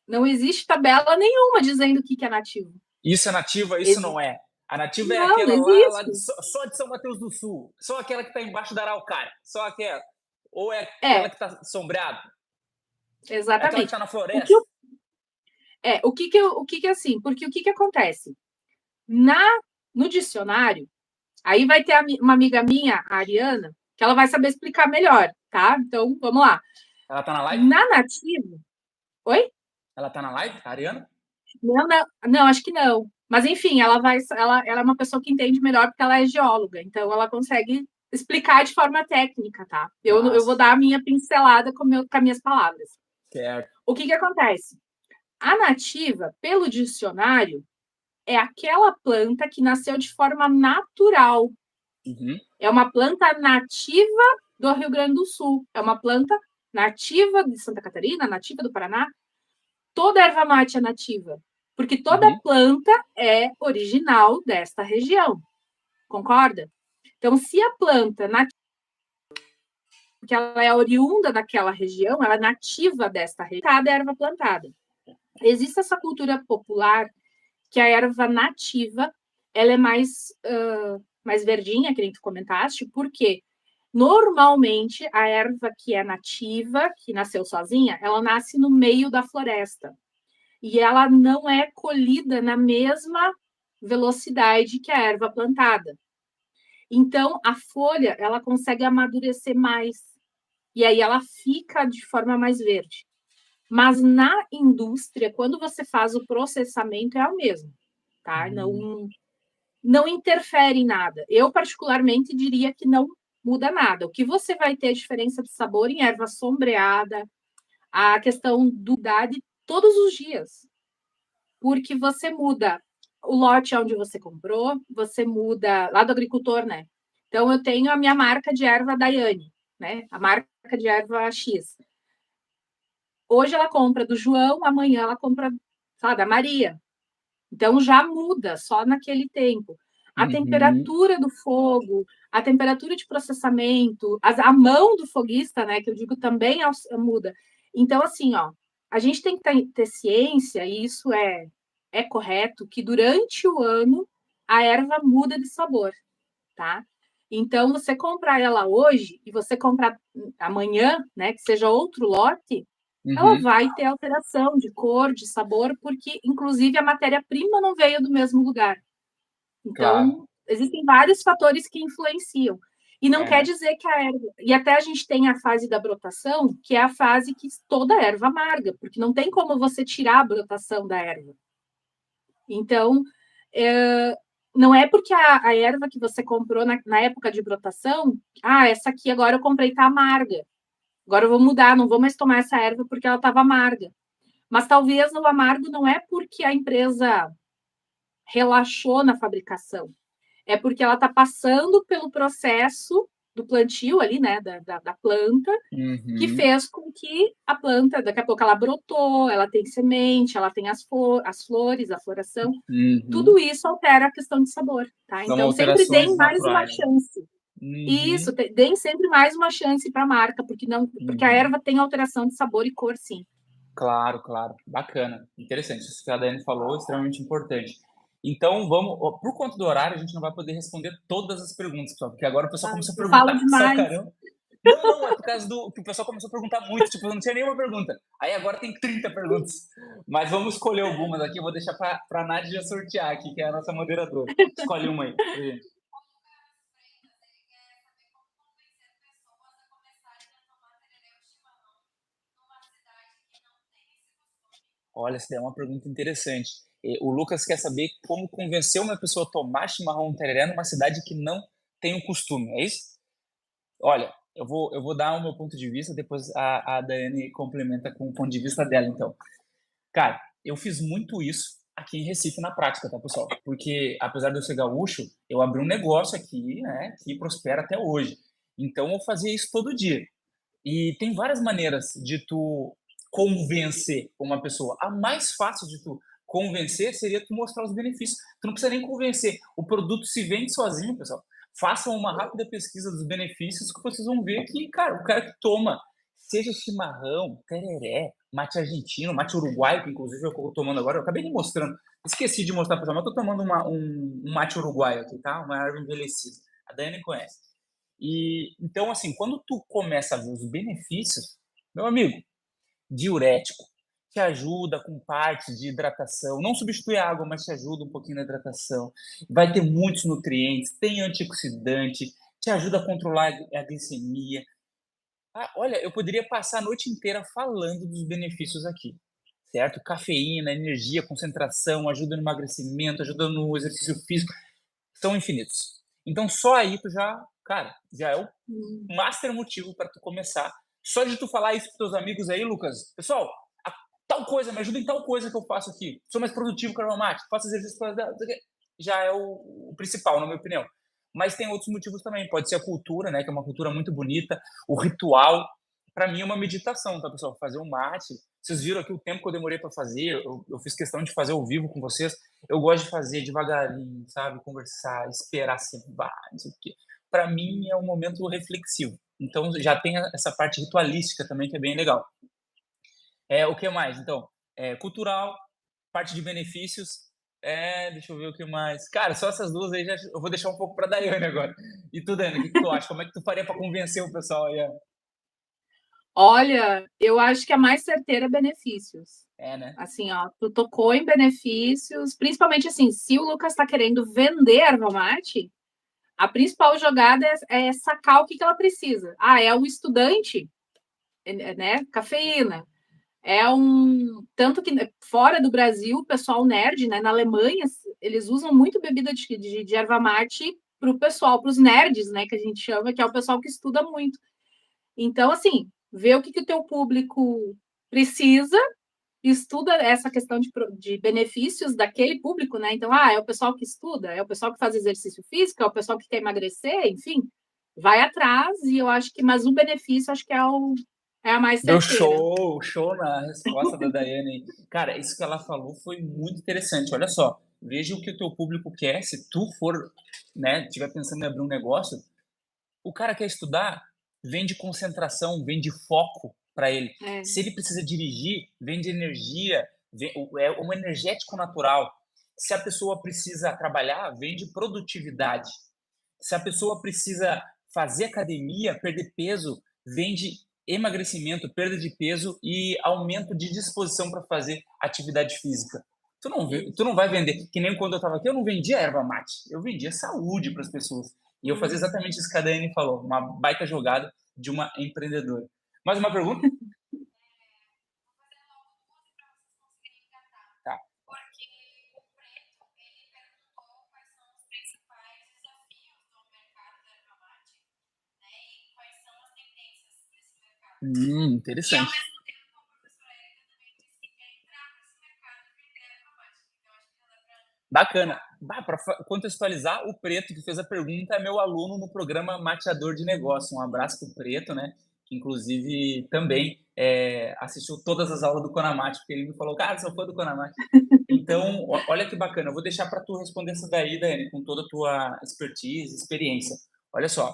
Não existe tabela nenhuma dizendo o que é nativo. Isso é nativa, isso Existe. não é. A nativa é Não aquela lá existe. só de São Mateus do Sul. Só aquela que está embaixo da Araucária. Só aquela. Ou é aquela que está sombreada. É aquela que Exatamente. está na O que, floresta. o que assim? Porque o que acontece? No dicionário, aí vai ter uma amiga minha, a Ariana, que ela vai saber explicar melhor, tá? Então, vamos lá. Ela tá na live? Na nativa. Oi? Ela tá na live, a Ariana? Não, acho que não. Mas enfim, ela é uma pessoa que entende melhor porque ela é geóloga, então ela consegue explicar de forma técnica, tá? Eu vou Mas, dar a minha pincelada com as minhas palavras. certo. O que acontece? A nativa, pelo dicionário, é aquela planta que nasceu de forma natural. Uhum. É uma planta nativa do Rio Grande do Sul. É uma planta nativa de Santa Catarina, nativa do Paraná. Toda erva mate é nativa, porque toda planta é original desta região. Concorda? Então, se a planta nativa, porque ela é oriunda daquela região, ela é nativa desta região, cada erva plantada. Existe essa cultura popular que a erva nativa ela é mais verdinha, que nem tu comentaste, porque normalmente a erva que é nativa, que nasceu sozinha, ela nasce no meio da floresta. E ela não é colhida na mesma velocidade que a erva plantada. Então, a folha, ela consegue amadurecer mais. E aí ela fica de forma mais verde. Mas na indústria, quando você faz o processamento, é o mesmo, tá? Não interfere em nada. Eu, particularmente, diria que não muda nada. O que você vai ter diferença de sabor em erva sombreada, a questão do idade, todos os dias. Porque você muda o lote onde você comprou, você muda lá do agricultor, né? Então, eu tenho a minha marca de erva Daiane, né? A marca de erva X. Hoje ela compra do João, amanhã ela compra, da Maria. Então, já muda só naquele tempo. A temperatura do fogo, a temperatura de processamento, a mão do foguista, né? Que eu digo também muda. Então, assim, ó, a gente tem que ter ciência, e isso é correto, que durante o ano a erva muda de sabor, tá? Então, você comprar ela hoje e você comprar amanhã, né, que seja outro lote, ela vai ter alteração de cor, de sabor, porque, inclusive, a matéria-prima não veio do mesmo lugar. Claro. Então, existem vários fatores que influenciam. E não quer dizer que a erva. E até a gente tem a fase da brotação, que é a fase que toda erva amarga, porque não tem como você tirar a brotação da erva. Então, não é porque a erva que você comprou na época de brotação, essa aqui agora eu comprei tá amarga. Agora eu vou mudar, não vou mais tomar essa erva porque ela estava amarga. Mas talvez o amargo não é porque a empresa relaxou na fabricação. é porque ela está passando pelo processo do plantio ali, né, da planta, que Uhum. fez com que a planta, daqui a pouco ela brotou, ela tem semente, ela tem as flores, a floração. Tudo Uhum. isso altera a questão de sabor, tá? São Então, sempre deem alterações mais uma naturais. chance. Isso, Uhum. deem sempre mais uma chance para a marca, porque a Uhum. erva tem alteração de sabor e cor, sim. Claro, claro. Bacana. Interessante. Isso que a Dani falou é extremamente importante. Então, vamos. Ó, por conta do horário, a gente não vai poder responder todas as perguntas, pessoal, porque agora o pessoal Ai, começou a eu falo perguntar só demais. caramba. Não, não, é por causa do que o pessoal começou a perguntar muito, tipo, não tinha nenhuma pergunta. Aí agora tem 30 perguntas. Mas vamos escolher algumas aqui, eu vou deixar para a Nádia sortear aqui, que é a nossa moderadora. Escolhe uma aí pra gente. Olha, essa daí é uma pergunta interessante. O Lucas quer saber como convencer uma pessoa a tomar chimarrão tereré numa cidade que não tem o costume, é isso? Olha, eu vou dar o meu ponto de vista, depois a Daiane complementa com o ponto de vista dela, então. Cara, eu fiz muito isso aqui em Recife na prática, tá, pessoal? Porque apesar de eu ser gaúcho, eu abri um negócio aqui, né, que prospera até hoje. Então eu fazia isso todo dia. E tem várias maneiras de tu convencer uma pessoa. A mais fácil de tu convencer seria tu mostrar os benefícios. Tu não precisa nem convencer. O produto se vende sozinho, pessoal. Façam uma rápida pesquisa dos benefícios que vocês vão ver que, cara, o cara que toma, seja chimarrão, tereré, mate argentino, mate uruguaio, que inclusive eu estou tomando agora, eu acabei de mostrando. Esqueci de mostrar para você, mas eu tô tomando um mate uruguaio aqui, tá? Uma erva envelhecida. A Dani conhece. E então, assim, quando tu começa a ver os benefícios, meu amigo, diurético, te ajuda com parte de hidratação, não substitui a água, mas te ajuda um pouquinho na hidratação. Vai ter muitos nutrientes, tem antioxidante, te ajuda a controlar a glicemia. Ah, olha, eu poderia passar a noite inteira falando dos benefícios aqui, certo? Cafeína, energia, concentração, ajuda no emagrecimento, ajuda no exercício físico, são infinitos. Então só aí tu já, cara, já é o master motivo para tu começar. Só de tu falar isso para teus amigos aí, Lucas, pessoal, tal coisa, me ajuda em tal coisa que eu faço aqui. Sou mais produtivo que o Armamate, faço exercício já é o principal, na minha opinião. Mas tem outros motivos também. Pode ser a cultura, né, que é uma cultura muito bonita, o ritual. Para mim é uma meditação, tá, pessoal? Fazer um mate. Vocês viram aqui o tempo que eu demorei para fazer. Eu fiz questão de fazer ao vivo com vocês. Eu gosto de fazer devagarinho, sabe? Conversar, esperar cebar, não sei o quê. Para mim é um momento reflexivo. Então já tem essa parte ritualística também que é bem legal. O que mais? Então, cultural, parte de benefícios. Deixa eu ver o que mais. Cara, só essas duas aí eu vou deixar um pouco para Daiane agora. E tu, Dani, o que tu acha? Como é que tu faria para convencer o pessoal aí? Olha, eu acho que a mais certeira é benefícios. Né? Assim, ó, tu tocou em benefícios, principalmente assim, se o Lucas está querendo vender erva mate, a principal jogada é sacar o que ela precisa. Ah, é um estudante, né? Cafeína. É um. Tanto que fora do Brasil, o pessoal nerd, né? Na Alemanha, eles usam muito bebida de erva mate para o pessoal, para os nerds, né? Que a gente chama, que é o pessoal que estuda muito. Então, assim, vê o que o teu público precisa, estuda essa questão de benefícios daquele público, né? Então, é o pessoal que estuda, é o pessoal que faz exercício físico, é o pessoal que quer emagrecer, enfim, vai atrás e eu acho que, mas o benefício acho que é a mais Deu certeira. show, show na resposta da Daiane. Cara, isso que ela falou foi muito interessante. Olha só, veja o que o teu público quer. Se tu for, né, tiver pensando em abrir um negócio, o cara quer estudar, vende concentração, vende foco para ele. É, Se ele precisa dirigir, vende energia, é um energético natural. Se a pessoa precisa trabalhar, vende produtividade. Se a pessoa precisa fazer academia, perder peso, vende emagrecimento, perda de peso e aumento de disposição para fazer atividade física. Tu não vai vender, que nem quando eu estava aqui, eu não vendia erva mate, eu vendia saúde para as pessoas. E eu fazia exatamente isso que a Dani falou, uma baita jogada de uma empreendedora. Mais uma pergunta? Tá. Interessante. Bacana. Para contextualizar, o Preto, que fez a pergunta, é meu aluno no programa Mateador de Negócio. Um abraço para o Preto, né? Que inclusive também assistiu todas as aulas do Conamate, porque ele me falou, cara, sou fã do Conamate. Então, olha que bacana. Eu vou deixar para tu responder essa daí, Dani, com toda a tua expertise, experiência. Olha só,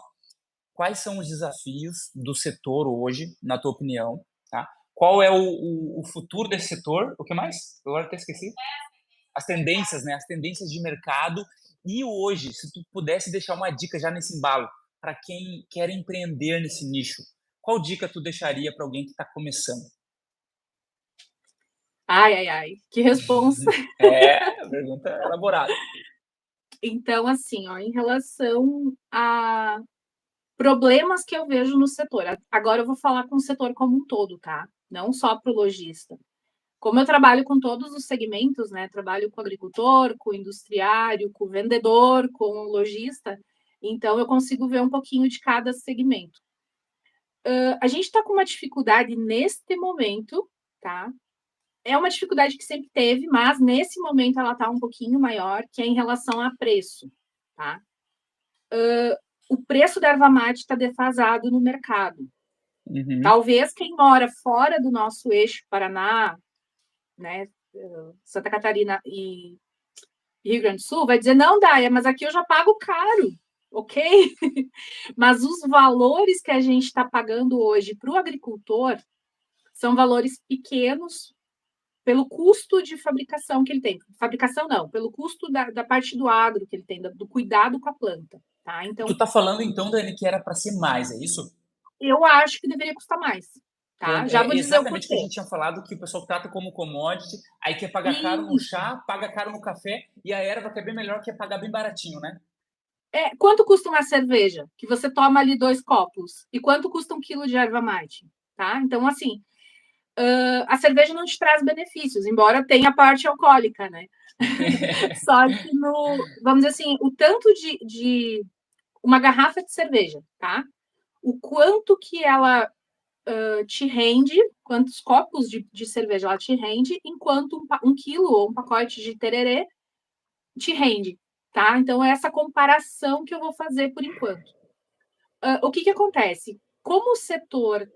quais são os desafios do setor hoje, na tua opinião? Tá? Qual é o futuro desse setor? O que mais? Eu agora até esqueci. As tendências, né? As tendências de mercado. E hoje, se tu pudesse deixar uma dica já nesse embalo, para quem quer empreender nesse nicho, qual dica tu deixaria para alguém que está começando? Ai, ai, ai, que responsa. Pergunta elaborada. Então, assim, ó, em relação a problemas que eu vejo no setor, agora eu vou falar com o setor como um todo, tá? Não só para o lojista. Como eu trabalho com todos os segmentos, né? Trabalho com o agricultor, com o industriário, com o vendedor, com o lojista, então eu consigo ver um pouquinho de cada segmento. A gente está com uma dificuldade neste momento, tá? É uma dificuldade que sempre teve, mas nesse momento ela está um pouquinho maior, que é em relação a preço, tá? O preço da erva mate está defasado no mercado. Uhum. Talvez quem mora fora do nosso eixo Paraná, né, Santa Catarina e Rio Grande do Sul, vai dizer, não, Daia, mas aqui eu já pago caro, ok? Mas os valores que a gente está pagando hoje para o agricultor são valores pequenos pelo custo de fabricação que ele tem. Fabricação não, pelo custo da parte do agro que ele tem, do cuidado com a planta. Tá? Então, Tu tá falando então, Dani, que era para ser mais, é isso? eu acho que deveria custar mais. Tá? Já vou dizer o Exatamente o que a porquê. gente tinha falado, que o pessoal trata como commodity, aí quer pagar caro no Isso. chá, paga caro no café, e a erva que é bem melhor quer pagar bem baratinho, né? Quanto custa uma cerveja? Que você toma ali 2 copos. E quanto custa 1 quilo de erva mate? Tá? Então, assim, a cerveja não te traz benefícios, embora tenha a parte alcoólica, né? Só que vamos dizer assim, o tanto de uma garrafa de cerveja, tá? O quanto que ela te rende, quantos copos de cerveja ela te rende, enquanto 1 quilo ou um pacote de tererê te rende, tá? Então, é essa comparação que eu vou fazer por enquanto. O que acontece? Como o setor...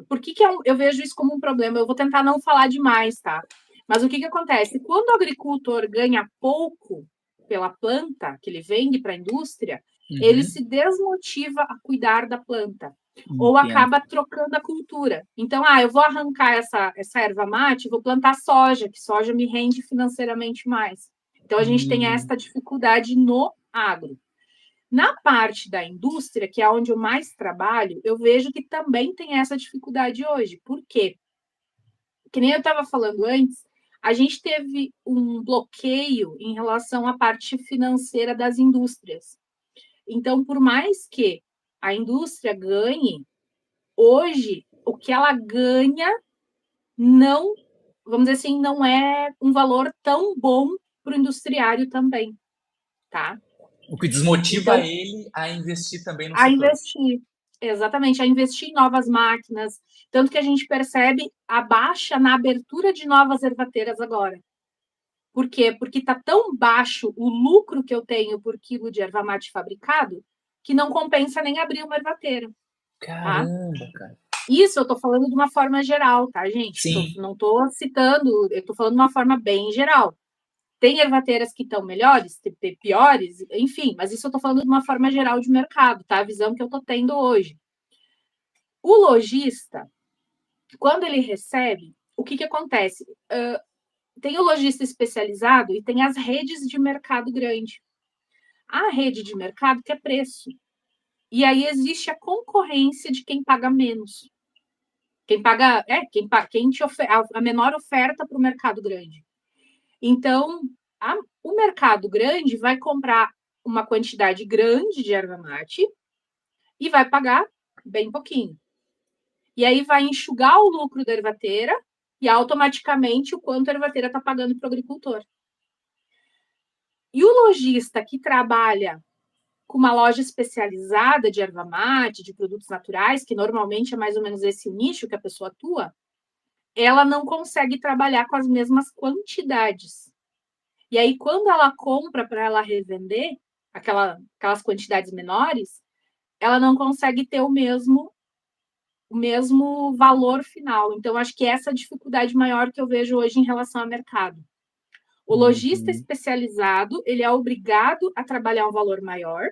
Por que eu vejo isso como um problema? Eu vou tentar não falar demais, tá? Mas o que acontece? Quando o agricultor ganha pouco pela planta que ele vende para a indústria, ele se desmotiva a cuidar da planta. Ou Entendo. acaba trocando a cultura. Então, eu vou arrancar essa erva mate e vou plantar soja, que soja me rende financeiramente mais. Então, a gente tem essa dificuldade no agro. Na parte da indústria, que é onde eu mais trabalho, eu vejo que também tem essa dificuldade hoje. Por quê? Que nem eu estava falando antes, a gente teve um bloqueio em relação à parte financeira das indústrias. Então, por mais que a indústria ganhe, hoje, o que ela ganha não, vamos dizer assim, não é um valor tão bom para o industriário também, tá? O que desmotiva Então, ele a investir também no a setor. investir, exatamente, a investir em novas máquinas, tanto que a gente percebe a baixa na abertura de novas ervateiras agora. Por quê? Porque está tão baixo o lucro que eu tenho por quilo de erva mate fabricado que não compensa nem abrir uma ervateira. Tá? Caramba, cara. Isso eu estou falando de uma forma geral, tá, gente? Sim. Não estou citando, eu estou falando de uma forma bem geral. Tem ervateiras que estão melhores, tem piores, enfim, mas isso eu estou falando de uma forma geral de mercado, tá? A visão que eu estou tendo hoje. O lojista, quando ele recebe, o que acontece? Tem o lojista especializado e tem as redes de mercado grande. A rede de mercado quer preço. E aí existe a concorrência de quem paga menos. Quem paga, quem te a menor oferta para o mercado grande. Então, o mercado grande vai comprar uma quantidade grande de erva mate e vai pagar bem pouquinho. E aí vai enxugar o lucro da ervateira e automaticamente o quanto a ervateira está pagando para o agricultor. E o lojista que trabalha com uma loja especializada de erva mate, de produtos naturais, que normalmente é mais ou menos esse o nicho que a pessoa atua, ela não consegue trabalhar com as mesmas quantidades. E aí, quando ela compra para ela revender aquelas quantidades menores, ela não consegue ter o mesmo valor final. Então, acho que essa é a dificuldade maior que eu vejo hoje em relação ao mercado. O lojista Uhum, especializado, ele é obrigado a trabalhar um valor maior,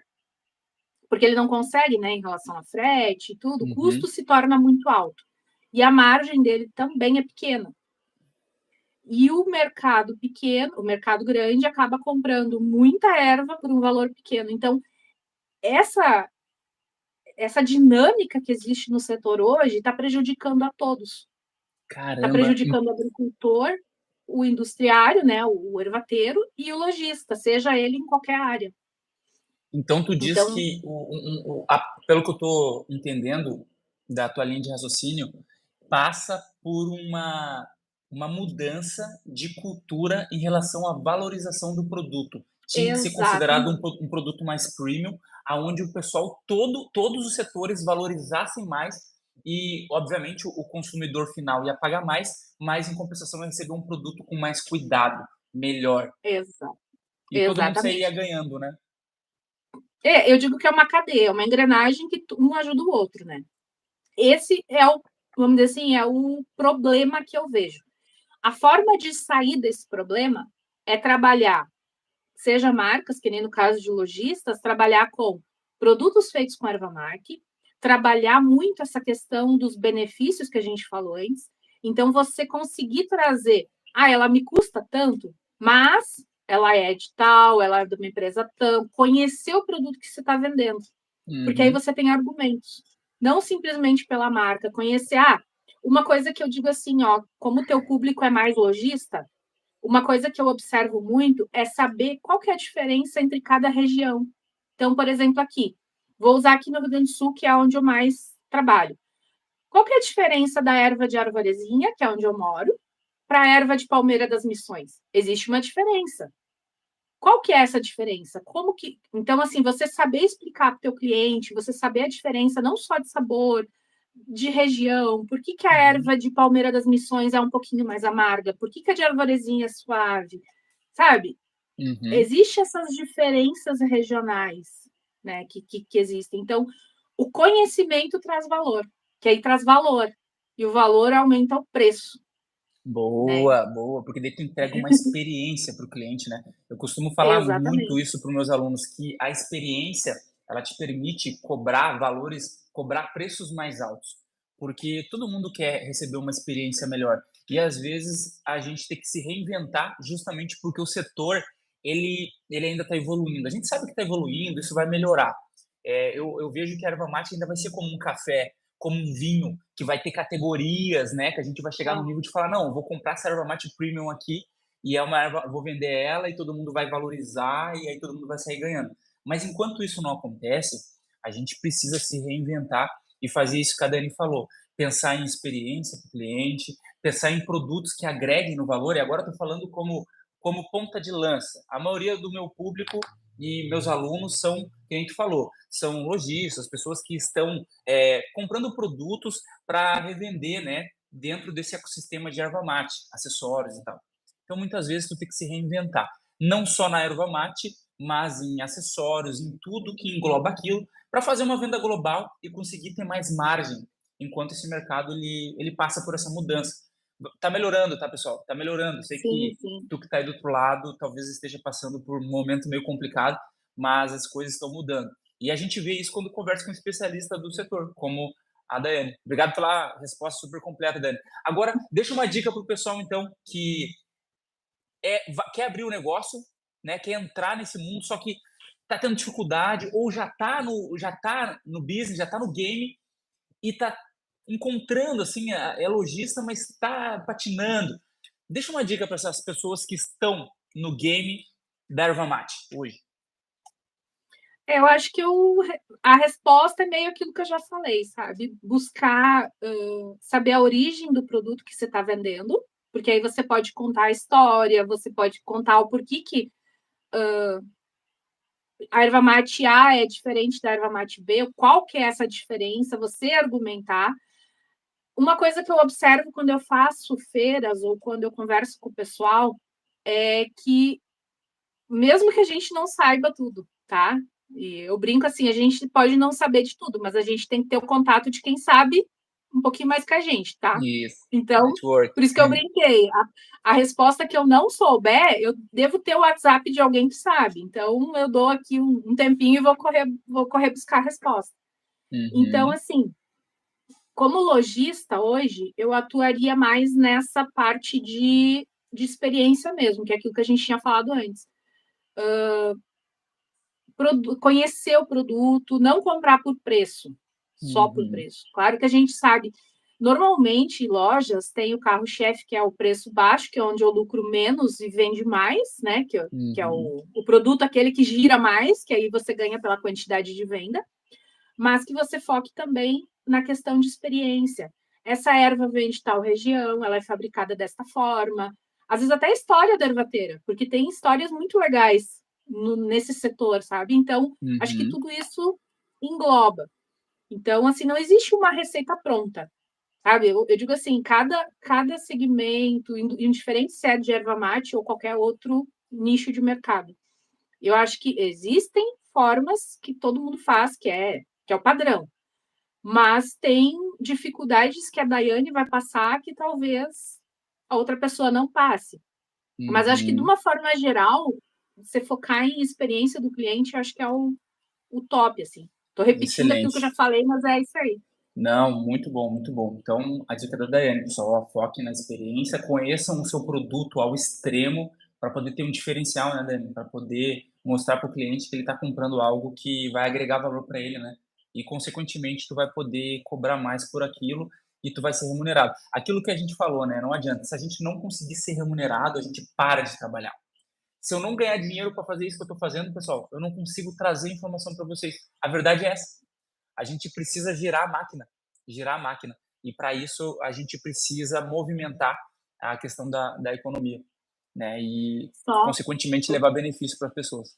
porque ele não consegue, né, em relação a frete e tudo, o custo uhum. se torna muito alto. E a margem dele também é pequena. E o mercado pequeno, o mercado grande, acaba comprando muita erva por um valor pequeno. Então, essa, essa dinâmica que existe no setor hoje está prejudicando a todos. Está Caramba. prejudicando o agricultor, o industriário, né, o ervateiro e o lojista, seja ele em qualquer área. Então, tu diz Então, que, pelo que eu estou entendendo da tua linha de raciocínio, passa por uma mudança de cultura em relação à valorização do produto. Tinha que ser considerado exatamente. um produto mais premium, aonde o pessoal, todos os setores valorizassem mais e, obviamente, o consumidor final ia pagar mais, mas, em compensação, ia receber um produto com mais cuidado, melhor. E todo mundo sairia Exatamente. ganhando, né? Eu digo que é uma cadeia, uma engrenagem que um ajuda o outro, né? Esse é o, vamos dizer assim, é o problema que eu vejo. A forma de sair desse problema é trabalhar, seja marcas, que nem no caso de lojistas, trabalhar com produtos feitos com erva mate, trabalhar muito essa questão dos benefícios que a gente falou antes. Então, você conseguir trazer, ela me custa tanto, mas ela é de tal, ela é de uma empresa tal, conhecer o produto que você está vendendo. Porque aí Uhum. você tem argumentos. Não simplesmente pela marca, conhecer. Uma coisa que eu digo assim, como o teu público é mais lojista, uma coisa que eu observo muito é saber qual que é a diferença entre cada região. Então, por exemplo, aqui, vou usar aqui no Rio Grande do Sul, que é onde eu mais trabalho. Qual que é a diferença da erva de arvorezinha, que é onde eu moro, para a erva de palmeira das missões? Existe uma diferença. Qual que é essa diferença? Como que. Então, assim, você saber explicar para o teu cliente, você saber a diferença não só de sabor, de região, por que, que a Uhum. erva de palmeira das missões é um pouquinho mais amarga, por que, que a de arvorezinha é suave, sabe? Uhum. Existem essas diferenças regionais, né, que existem. Então, o conhecimento traz valor, que aí traz valor, e o valor aumenta o preço, né? Boa, boa, porque daí tu entrega uma experiência para o cliente, né? Eu costumo falar muito Exatamente. isso para os meus alunos, que a experiência, ela te permite cobrar valores, cobrar preços mais altos, porque todo mundo quer receber uma experiência melhor. E às vezes a gente tem que se reinventar justamente porque o setor, ele ainda está evoluindo. A gente sabe que está evoluindo, isso vai melhorar. Eu vejo que a erva mate ainda vai ser como um café, como um vinho, que vai ter categorias, né? Que a gente vai chegar no Ah, nível de falar, não, vou comprar essa erva mate premium aqui e é uma erva, vou vender ela e todo mundo vai valorizar e aí todo mundo vai sair ganhando. Mas enquanto isso não acontece, a gente precisa se reinventar e fazer isso que a Dani falou. Pensar em experiência para o cliente, pensar em produtos que agreguem no valor. E agora estou falando como ponta de lança. A maioria do meu público e meus alunos são, que a gente falou, são lojistas, pessoas que estão comprando produtos para revender, né, dentro desse ecossistema de erva mate, acessórios e tal. Então, muitas vezes, tu tem que se reinventar, não só na erva mate, mas em acessórios, em tudo que engloba aquilo, para fazer uma venda global e conseguir ter mais margem, enquanto esse mercado ele passa por essa mudança. Tá melhorando, tá, pessoal? Tá melhorando. Sei sim, que sim. tu que tá aí do outro lado talvez esteja passando por um momento meio complicado, mas as coisas estão mudando. E a gente vê isso quando conversa com um especialista do setor, como a Daiane. Obrigado pela resposta super completa, Daiane. Agora, deixa uma dica para o pessoal, então, que quer abrir o negócio, né, quer entrar nesse mundo, só que está tendo dificuldade ou já tá no business, já está no game e está encontrando, assim, é lojista, mas está patinando. Deixa uma dica para essas pessoas que estão no game da erva mate hoje. Eu acho que a resposta é meio aquilo que eu já falei, sabe? Buscar saber a origem do produto que você está vendendo, porque aí você pode contar a história, você pode contar o porquê que a erva mate A é diferente da erva mate B, qual que é essa diferença, você argumentar. Uma coisa que eu observo quando eu faço feiras ou quando eu converso com o pessoal é que mesmo que a gente não saiba tudo, tá? E eu brinco assim, a gente pode não saber de tudo, mas a gente tem que ter o contato de quem sabe um pouquinho mais que a gente, tá? Isso. Então, Network. por isso que eu brinquei. A resposta que eu não souber, eu devo ter o WhatsApp de alguém que sabe. Então, eu dou aqui um tempinho e vou correr buscar a resposta. Então, Uhum. assim, como lojista hoje, eu atuaria mais nessa parte de experiência mesmo, que é aquilo que a gente tinha falado antes. Conhecer o produto, não comprar por preço, só por Uhum. preço. Claro que a gente sabe, normalmente lojas têm o carro-chefe, que é o preço baixo, que é onde eu lucro menos e vende mais, né? Que é Uhum. o produto aquele que gira mais, que aí você ganha pela quantidade de venda, mas que você foque também na questão de experiência. Essa erva vem de tal região, ela é fabricada desta forma. Às vezes até história da ervateira, porque tem histórias muito legais nesse setor, sabe? Então, acho que Uhum. tudo isso engloba. Então, assim, não existe uma receita pronta, sabe? Eu digo assim, cada segmento, indiferente se é de erva mate ou qualquer outro nicho de mercado. Eu acho que existem formas que todo mundo faz, que é o padrão. Mas tem dificuldades que a Daiane vai passar que talvez a outra pessoa não passe. Mas acho que, de Uhum. uma forma geral, você focar em experiência do cliente, acho que é o top, assim. Estou repetindo aquilo que eu já Excelente. falei, mas é isso aí. Não, muito bom, muito bom. Então, a dica da Daiane, pessoal, foque na experiência, conheçam o seu produto ao extremo para poder ter um diferencial, né, Daiane? Para poder mostrar para o cliente que ele está comprando algo que vai agregar valor para ele, né? E, consequentemente, tu vai poder cobrar mais por aquilo e tu vai ser remunerado. Aquilo que a gente falou, né? Não adianta. Se a gente não conseguir ser remunerado, a gente para de trabalhar. Se eu não ganhar dinheiro para fazer isso que eu estou fazendo, pessoal, eu não consigo trazer informação para vocês. A verdade é essa. A gente precisa girar a máquina. E para isso a gente precisa movimentar a questão da economia, né? E Só, consequentemente levar benefício para as pessoas.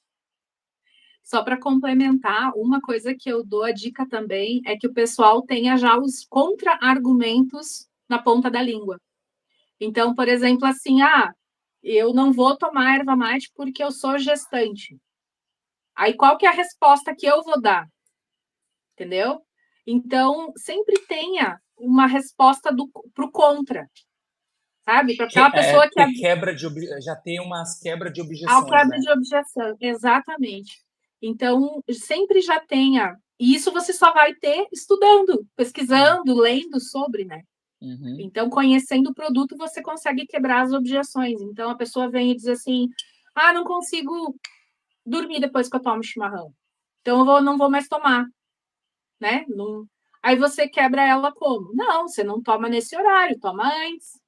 só para complementar, uma coisa que eu dou a dica também é que o pessoal tenha já os contra-argumentos na ponta da língua. Então, por exemplo, assim, eu não vou tomar erva mate porque eu sou gestante. Aí qual que é a resposta que eu vou dar? Entendeu? Então, sempre tenha uma resposta para o contra, sabe? Para aquela pessoa que Já tem umas quebra de ao objeções, quebra né? de objeção, exatamente. Então, sempre já tenha. E isso você só vai ter estudando, pesquisando, lendo sobre, né? Uhum. Então, conhecendo o produto, você consegue quebrar as objeções. Então, a pessoa vem e diz assim: não consigo dormir depois que eu tomo chimarrão. Então, não vou mais tomar, né? Não... Aí você quebra ela como? Não, você não toma nesse horário, toma antes.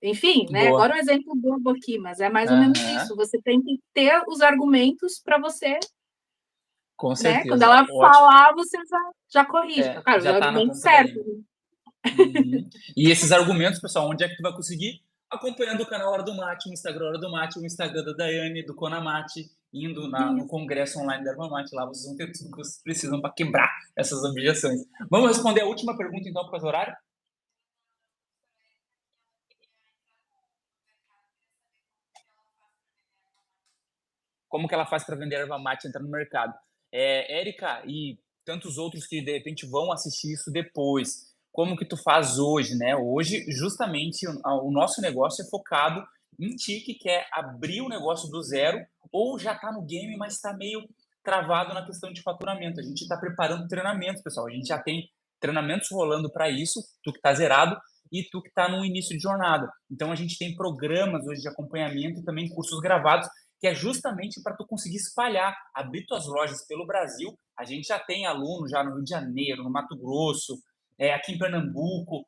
Enfim, né? Boa. Agora um exemplo bobo aqui, mas é mais ou menos Aham. isso. Você tem que ter os argumentos para você, Com né? Quando certeza. ela Ótimo. falar, você já corrige. É, Cara, os já está na argumentos ponta da certos. língua. Uhum. E esses argumentos, pessoal, onde é que tu vai conseguir? Acompanhando o canal Hora do Mate, o Instagram Hora do Mate, o Instagram da Daiane, do Conamate, indo no Isso. congresso online da Erva Mate. Lá vocês vão ter tudo que vocês precisam para quebrar essas objeções. Vamos responder a última pergunta, então, por causa do horário? Como que ela faz para vender erva mate e entrar no mercado? Érica e tantos outros que de repente vão assistir isso depois. Como que tu faz hoje, né? Hoje, justamente, o nosso negócio é focado em ti que quer abrir o negócio do zero ou já está no game, mas está meio travado na questão de faturamento. A gente está preparando treinamentos, pessoal. A gente já tem treinamentos rolando para isso, tu que está zerado e tu que está no início de jornada. Então, a gente tem programas hoje de acompanhamento e também cursos gravados que é justamente para tu conseguir espalhar, abrir tuas lojas pelo Brasil. A gente já tem aluno já no Rio de Janeiro, no Mato Grosso, aqui em Pernambuco,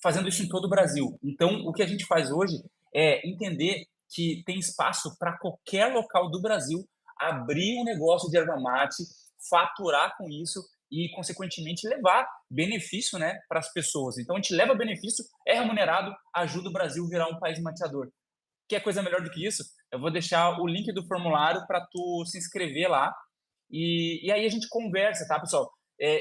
fazendo isso em todo o Brasil. Então, o que a gente faz hoje é entender que tem espaço para qualquer local do Brasil abrir um negócio de erva mate, faturar com isso e, consequentemente, levar benefício, né, para as pessoas. Então, a gente leva benefício, é remunerado, ajuda o Brasil a virar um país mateador. Quer coisa melhor do que isso? Eu vou deixar o link do formulário para tu se inscrever lá e aí a gente conversa, tá, pessoal?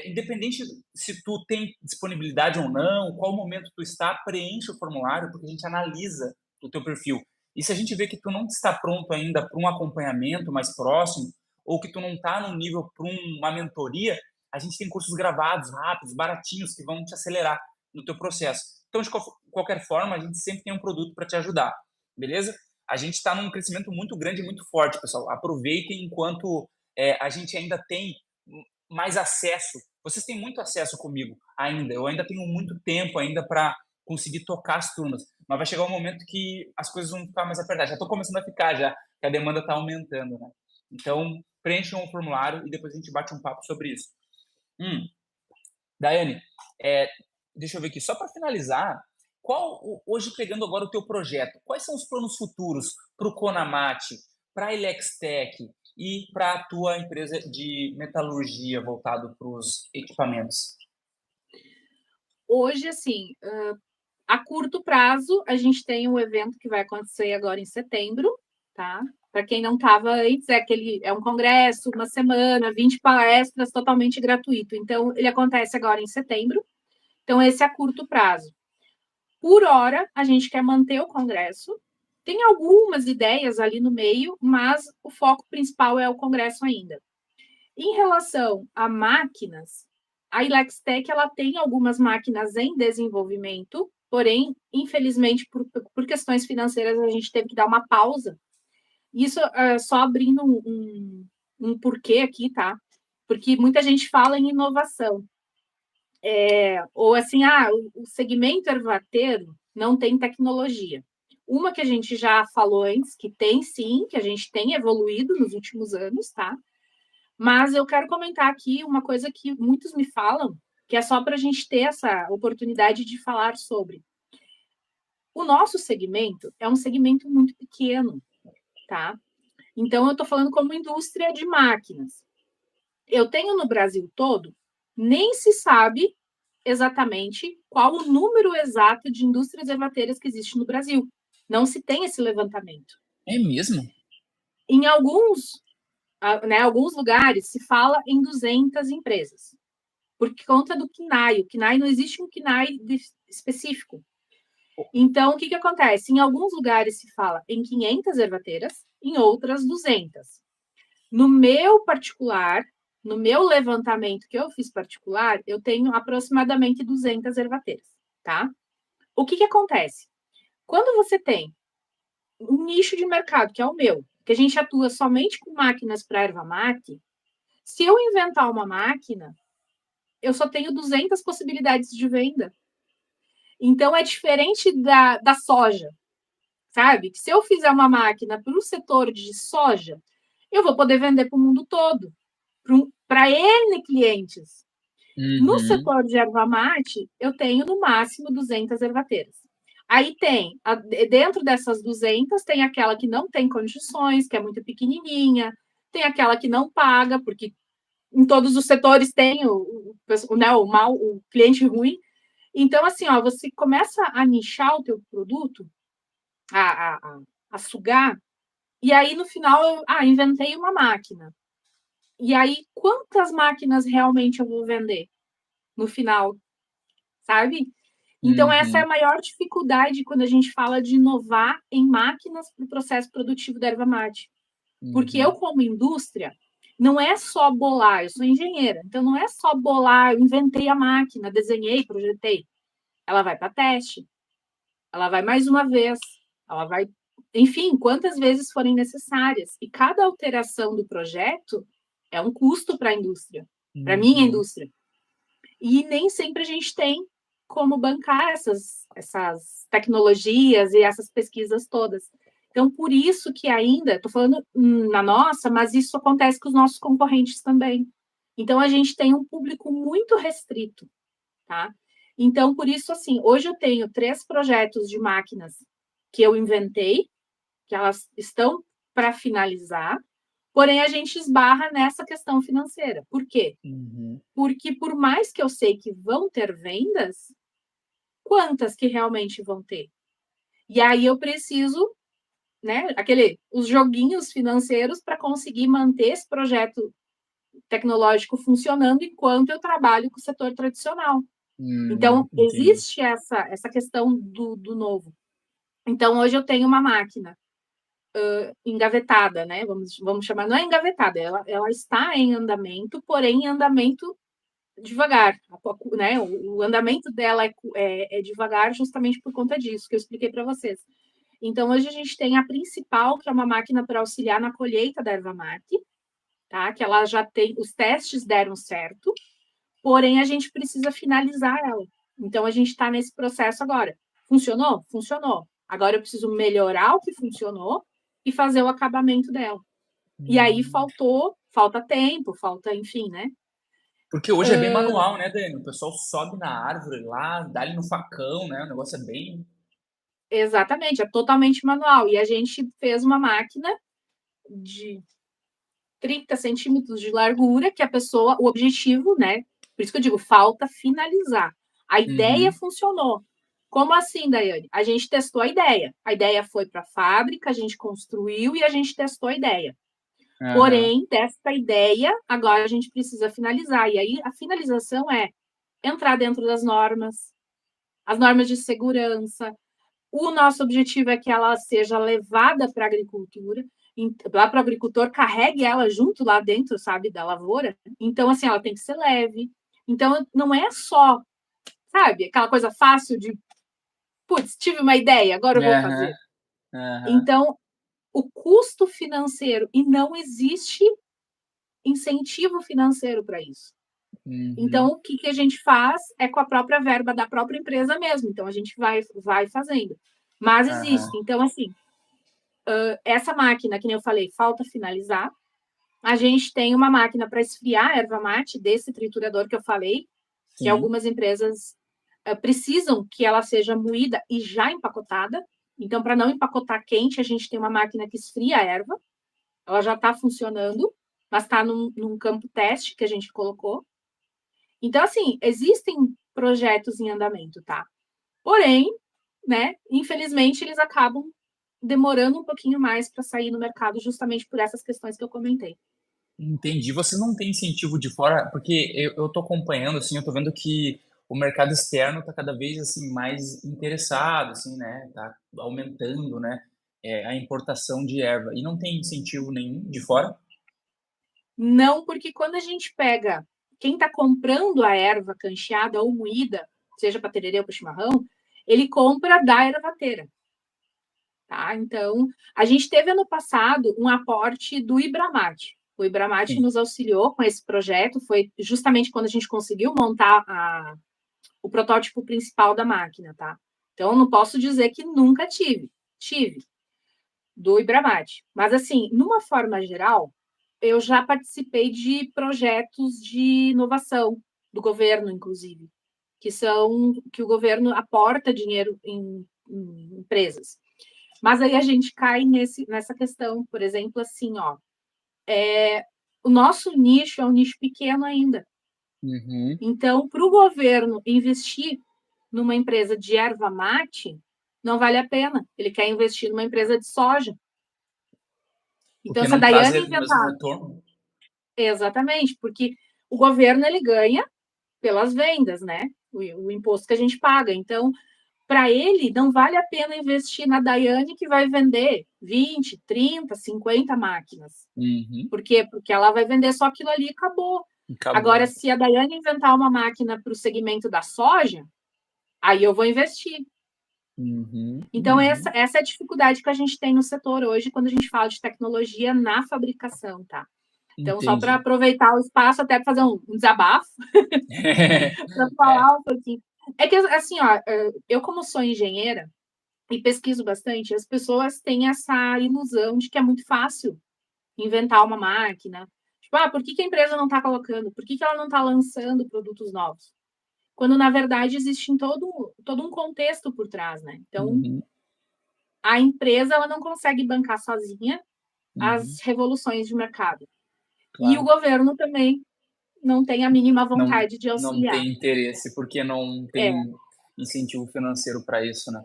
Independente se tu tem disponibilidade ou não, qual momento tu está, preenche o formulário porque a gente analisa o teu perfil. E se a gente vê que tu não está pronto ainda para um acompanhamento mais próximo, ou que tu não está no nível para uma mentoria, a gente tem cursos gravados, rápidos, baratinhos, que vão te acelerar no teu processo. Então, de qualquer forma, a gente sempre tem um produto para te ajudar, beleza? A gente está num crescimento muito grande e muito forte, pessoal. Aproveitem enquanto a gente ainda tem mais acesso. Vocês têm muito acesso comigo ainda. Eu ainda tenho muito tempo ainda para conseguir tocar as turmas. Mas vai chegar um momento que as coisas vão ficar mais apertadas. Já estou começando a ficar, já, que a demanda está aumentando, né? Então, preencham o formulário e depois a gente bate um papo sobre isso. Daiane, deixa eu ver aqui, só para finalizar, hoje pegando agora o teu projeto, quais são os planos futuros para o Conamate, para a Ilextec e para a tua empresa de metalurgia voltado para os equipamentos? Hoje, assim, a curto prazo, a gente tem um evento que vai acontecer agora em setembro, tá? Para quem não estava antes, é um congresso, uma semana, 20 palestras, totalmente gratuito. Então, ele acontece agora em setembro. Então, esse é a curto prazo. Por hora, a gente quer manter o congresso. Tem algumas ideias ali no meio, mas o foco principal é o congresso ainda. Em relação a máquinas, a Ilextec ela tem algumas máquinas em desenvolvimento, porém, infelizmente, por questões financeiras, a gente teve que dar uma pausa. Isso só abrindo um porquê aqui, tá? Porque muita gente fala em inovação. Ou assim, o segmento ervateiro não tem tecnologia. Uma que a gente já falou antes, que tem sim, que a gente tem evoluído nos últimos anos, tá? Mas eu quero comentar aqui uma coisa que muitos me falam, que é só para a gente ter essa oportunidade de falar sobre. O nosso segmento é um segmento muito pequeno, tá? Então, eu estou falando como indústria de máquinas. Eu tenho no Brasil todo, nem se sabe exatamente qual o número exato de indústrias ervateiras que existe no Brasil. Não se tem esse levantamento. É mesmo? Em alguns lugares se fala em 200 empresas, por conta do KNAI. O KNAI não existe um KNAI específico. Então, o que acontece? Em alguns lugares se fala em 500 ervateiras, em outras 200. No meu particular, no meu levantamento que eu fiz particular, eu tenho aproximadamente 200 ervateiras, tá? O que acontece? Quando você tem um nicho de mercado, que é o meu, que a gente atua somente com máquinas para erva mate, se eu inventar uma máquina, eu só tenho 200 possibilidades de venda. Então, é diferente da soja, sabe? Que se eu fizer uma máquina para o setor de soja, eu vou poder vender para o mundo todo, para N clientes. No setor de erva mate, eu tenho no máximo 200 ervateiras. Aí dentro dessas 200, tem aquela que não tem condições, que é muito pequenininha, tem aquela que não paga, porque em todos os setores tem o cliente ruim. Então, assim, você começa a nichar o teu produto, a sugar, e aí, no final, inventei uma máquina. E aí, quantas máquinas realmente eu vou vender no final, sabe? Então, essa é a maior dificuldade quando a gente fala de inovar em máquinas para o processo produtivo da erva mate. Porque eu, como indústria, não é só bolar, eu sou engenheira, então não é só bolar, eu inventei a máquina, desenhei, projetei. Ela vai para teste, ela vai mais uma vez, ela vai, enfim, quantas vezes forem necessárias. E cada alteração do projeto é um custo para a indústria, para a minha indústria. E nem sempre a gente tem como bancar essas tecnologias e essas pesquisas todas. Então, por isso que ainda, estou falando na nossa, mas isso acontece com os nossos concorrentes também. Então, a gente tem um público muito restrito, tá? Então, por isso, assim, hoje eu tenho 3 projetos de máquinas que eu inventei, que elas estão para finalizar, porém a gente esbarra nessa questão financeira. Por quê? Porque por mais que eu sei que vão ter vendas, quantas que realmente vão ter? E aí eu preciso, né, os joguinhos financeiros para conseguir manter esse projeto tecnológico funcionando enquanto eu trabalho com o setor tradicional. Então, existe essa questão do novo. Então, hoje eu tenho uma máquina engavetada, né? Vamos chamar, não é engavetada, ela está em andamento, porém em andamento devagar, né? O andamento dela é devagar justamente por conta disso que eu expliquei para vocês. Então, hoje a gente tem a principal, que é uma máquina para auxiliar na colheita da erva mate, tá? Que ela já tem, os testes deram certo, porém a gente precisa finalizar ela. Então, a gente está nesse processo agora. Funcionou? Funcionou. Agora eu preciso melhorar o que funcionou e fazer o acabamento dela. E aí falta tempo, falta, enfim, né? Porque hoje é bem manual, né, Dani? O pessoal sobe na árvore lá, dá-lhe no facão, né? O negócio é bem. Exatamente, é totalmente manual. E a gente fez uma máquina de 30 centímetros de largura, que a pessoa, o objetivo, né? Por isso que eu digo, falta finalizar. A ideia Uhum. funcionou. Como assim, Daiane? A gente testou a ideia. A ideia foi para a fábrica, a gente construiu e a gente testou a ideia. Aham. Porém, dessa ideia, agora a gente precisa finalizar. E aí, a finalização é entrar dentro das normas, as normas de segurança. O nosso objetivo é que ela seja levada para a agricultura, lá para o agricultor, carregue ela junto lá dentro, sabe, da lavoura. Então, assim, ela tem que ser leve. Então, não é só, sabe, aquela coisa fácil de, putz, tive uma ideia, agora eu vou Aham. fazer. Aham. Então, o custo financeiro, e não existe incentivo financeiro para isso. Então, Uhum. o que a gente faz é com a própria verba da própria empresa mesmo. Então, a gente vai fazendo. Mas Aham. existe. Então, assim, essa máquina, que nem eu falei, falta finalizar. A gente tem uma máquina para esfriar a erva mate desse triturador que eu falei, que Sim. algumas empresas precisam que ela seja moída e já empacotada. Então, para não empacotar quente, a gente tem uma máquina que esfria a erva. Ela já está funcionando, mas está num campo teste que a gente colocou. Então, assim, existem projetos em andamento, tá? Porém, né, infelizmente, eles acabam demorando um pouquinho mais para sair no mercado, justamente por essas questões que eu comentei. Entendi. Você não tem incentivo de fora, porque eu tô acompanhando, assim, eu tô vendo que o mercado externo tá cada vez, assim, mais interessado, assim, né? Tá aumentando, né? A importação de erva. E não tem incentivo nenhum de fora? Não, porque quando a gente pega quem está comprando a erva cancheada ou moída, seja para tererê ou para chimarrão, ele compra da ervateira, tá? Então, a gente teve ano passado um aporte do Ibramate. O Ibramate Sim. nos auxiliou com esse projeto, foi justamente quando a gente conseguiu montar o protótipo principal da máquina, tá? Então, eu não posso dizer que nunca tive do Ibramate. Mas, assim, numa forma geral, eu já participei de projetos de inovação do governo, inclusive, que são que o governo aporta dinheiro em empresas. Mas aí a gente cai nessa questão, por exemplo, assim, ó, o nosso nicho é um nicho pequeno ainda. Uhum. Então, para o governo investir numa empresa de erva mate, não vale a pena. Ele quer investir numa empresa de soja. Então, Porque se a não traz Daiane o mesmo inventar, retorno. exatamente, porque o governo ele ganha pelas vendas, né? O imposto que a gente paga. Então, para ele, não vale a pena investir na Daiane que vai vender 20, 30, 50 máquinas. Uhum. Por quê? Porque ela vai vender só aquilo ali e acabou. Agora, Acabou. se a Daiane inventar uma máquina para o segmento da soja, aí eu vou investir. Uhum. Então, essa, Uhum. essa é a dificuldade que a gente tem no setor hoje quando a gente fala de tecnologia na fabricação, tá? Então, só para Entendi. aproveitar o espaço até para fazer um desabafo, para É. falar um pouquinho. É que, assim, ó, eu como sou engenheira e pesquiso bastante, as pessoas têm essa ilusão de que é muito fácil inventar uma máquina. Tipo, por que a empresa não está colocando? Por que ela não está lançando produtos novos? Quando, na verdade, existe todo um contexto por trás, né? Então, Uhum. a empresa ela não consegue bancar sozinha Uhum. as revoluções de mercado. E o Claro. governo também não tem a mínima Não, vontade de não auxiliar. tem interesse, porque não É, tem incentivo financeiro para isso, né?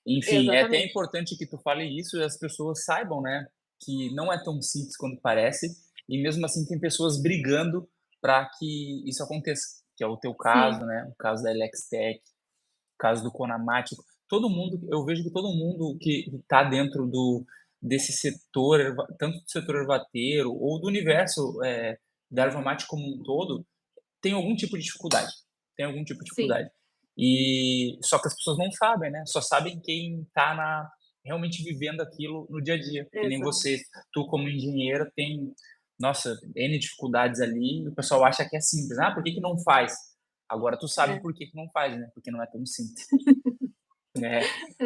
Enfim, é até exatamente. importante que tu fale isso e as pessoas saibam, né, que não é tão simples quanto parece, e mesmo assim tem pessoas brigando para que isso aconteça, que é o teu caso, Sim, né, o caso da Elextech, o caso do Conamate, todo mundo, eu vejo que todo mundo que está dentro desse setor, tanto do setor ervateiro ou do universo da erva mate como um todo, tem algum tipo de dificuldade. Tem algum tipo de Sim, dificuldade. E só que as pessoas não sabem, né? Só sabem quem está realmente vivendo aquilo no dia a dia. Que nem exato. você, tu como engenheira tem, nossa, N dificuldades ali, e o pessoal acha que é simples. Ah, por que que não faz? Agora tu sabe É, por que que não faz, né? Porque não é tão simples, né?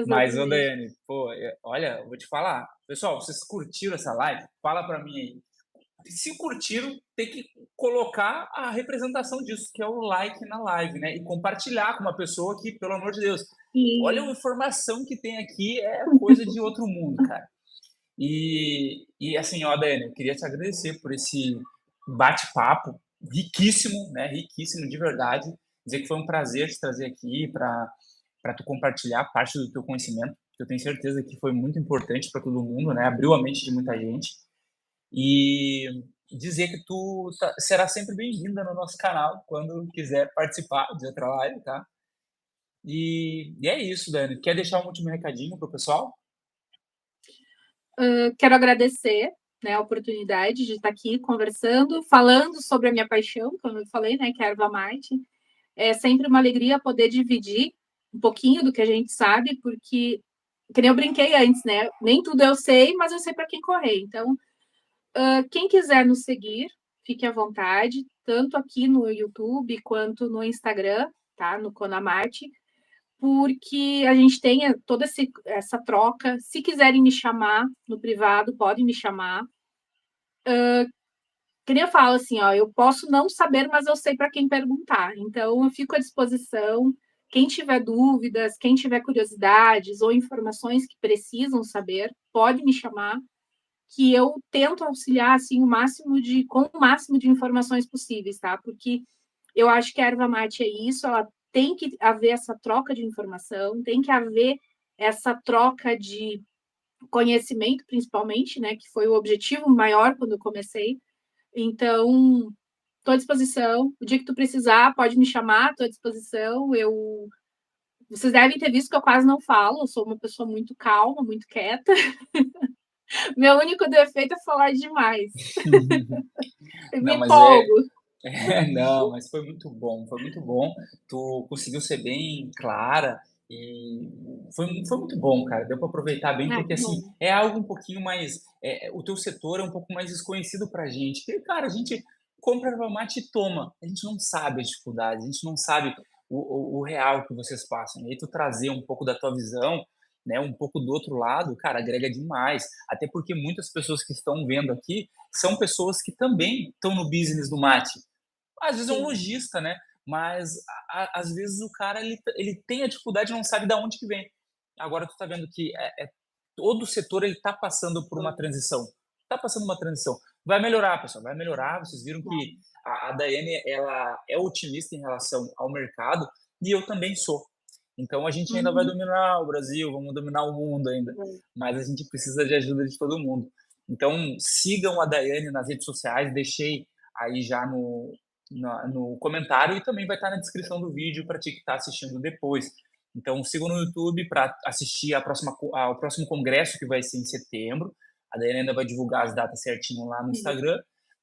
Mas, ô exatamente. Daiane, pô, olha, eu vou te falar. Pessoal, vocês curtiram essa live? Fala pra mim aí. Se curtiram, tem que colocar a representação disso, que é o like na live, né? E compartilhar com uma pessoa que, pelo amor de Deus, olha a E informação que tem aqui, é coisa de outro mundo, cara. E assim, ó, Daiane, eu queria te agradecer por esse bate-papo riquíssimo, né? Riquíssimo de verdade. Dizer que foi um prazer te trazer aqui para tu compartilhar parte do teu conhecimento, que eu tenho certeza que foi muito importante para todo mundo, né? Abriu a mente de muita gente. E dizer que tu será sempre bem-vinda no nosso canal quando quiser participar de outra live, tá? E é isso, Dani. Quer deixar um último recadinho pro pessoal? quero agradecer, né, a oportunidade de estar aqui conversando, falando sobre a minha paixão, como eu falei, né, que é a erva mate. É sempre uma alegria poder dividir um pouquinho do que a gente sabe, porque, que nem eu brinquei antes, né? Nem tudo eu sei, mas eu sei para quem correr. Então, quem quiser nos seguir, fique à vontade, tanto aqui no YouTube quanto no Instagram, tá? No Conamarte, porque a gente tem toda essa troca. Se quiserem me chamar no privado, podem me chamar. Que nem eu falo assim, ó, eu posso não saber, mas eu sei para quem perguntar. Então, eu fico à disposição. Quem tiver dúvidas, quem tiver curiosidades ou informações que precisam saber, pode me chamar, que eu tento auxiliar assim com o máximo de informações possíveis, tá? Porque eu acho que a erva mate é isso, ela tem que haver essa troca de informação, tem que haver essa troca de conhecimento, principalmente, né? Que foi o objetivo maior quando eu comecei. Então, estou à disposição. O dia que tu precisar, pode me chamar, estou à disposição. Vocês devem ter visto que eu quase não falo, eu sou uma pessoa muito calma, muito quieta. Meu único defeito é falar demais. Eu me Não, mas empolgo. não, mas foi muito bom, foi muito bom. Tu conseguiu ser bem clara e foi muito bom, cara. Deu para aproveitar bem, Ah, porque que assim, bom. é algo um pouquinho mais. O teu setor é um pouco mais desconhecido pra gente. Porque, cara, a gente compra erva mate e toma. A gente não sabe as dificuldades, a gente não sabe o real que vocês passam. E aí tu trazer um pouco da tua visão, né, um pouco do outro lado, cara, agrega demais. Até porque muitas pessoas que estão vendo aqui são pessoas que também estão no business do mate. Às vezes é um Sim, lojista, né? Mas às vezes o cara ele tem a dificuldade e não sabe de onde que vem. Agora tu tá vendo que todo o setor ele tá passando por uma transição. Tá passando uma transição. Vai melhorar, pessoal, vai melhorar. Vocês viram que a Daiane ela é otimista em relação ao mercado e eu também sou. Então a gente ainda vai uhum. dominar o Brasil, vamos dominar o mundo ainda, mas a gente precisa de ajuda de todo mundo. Então sigam a Daiane nas redes sociais, deixei aí já no comentário e também vai estar na descrição do vídeo para ti que está assistindo depois. Então, siga no YouTube para assistir ao próximo congresso, que vai ser em setembro. A Daiane ainda vai divulgar as datas certinho lá no Instagram.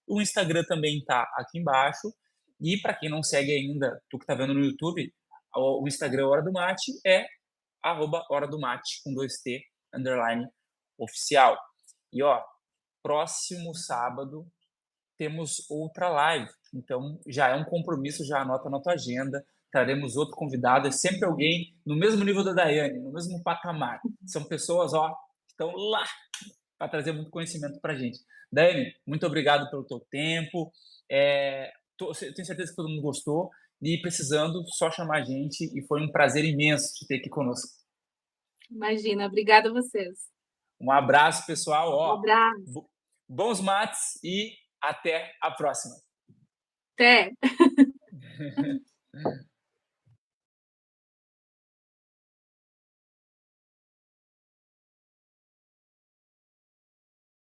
O Instagram também está aqui embaixo. E para quem não segue ainda, tu que está vendo no YouTube, o Instagram Hora do Mate é @Hora do Mate, com 2T, underline, oficial. E ó, próximo sábado temos outra live. Então, já é um compromisso, já anota na tua agenda. Traremos outro convidado, é sempre alguém no mesmo nível da Daiane, no mesmo patamar. São pessoas, ó, que estão lá para trazer muito conhecimento para a gente. Daiane, muito obrigado pelo teu tempo. Tenho certeza que todo mundo gostou. E precisando, só chamar a gente. E foi um prazer imenso te ter aqui conosco. Imagina, obrigada a vocês. Um abraço, pessoal. Um Ó, abraço. bons mates e até a próxima. Até.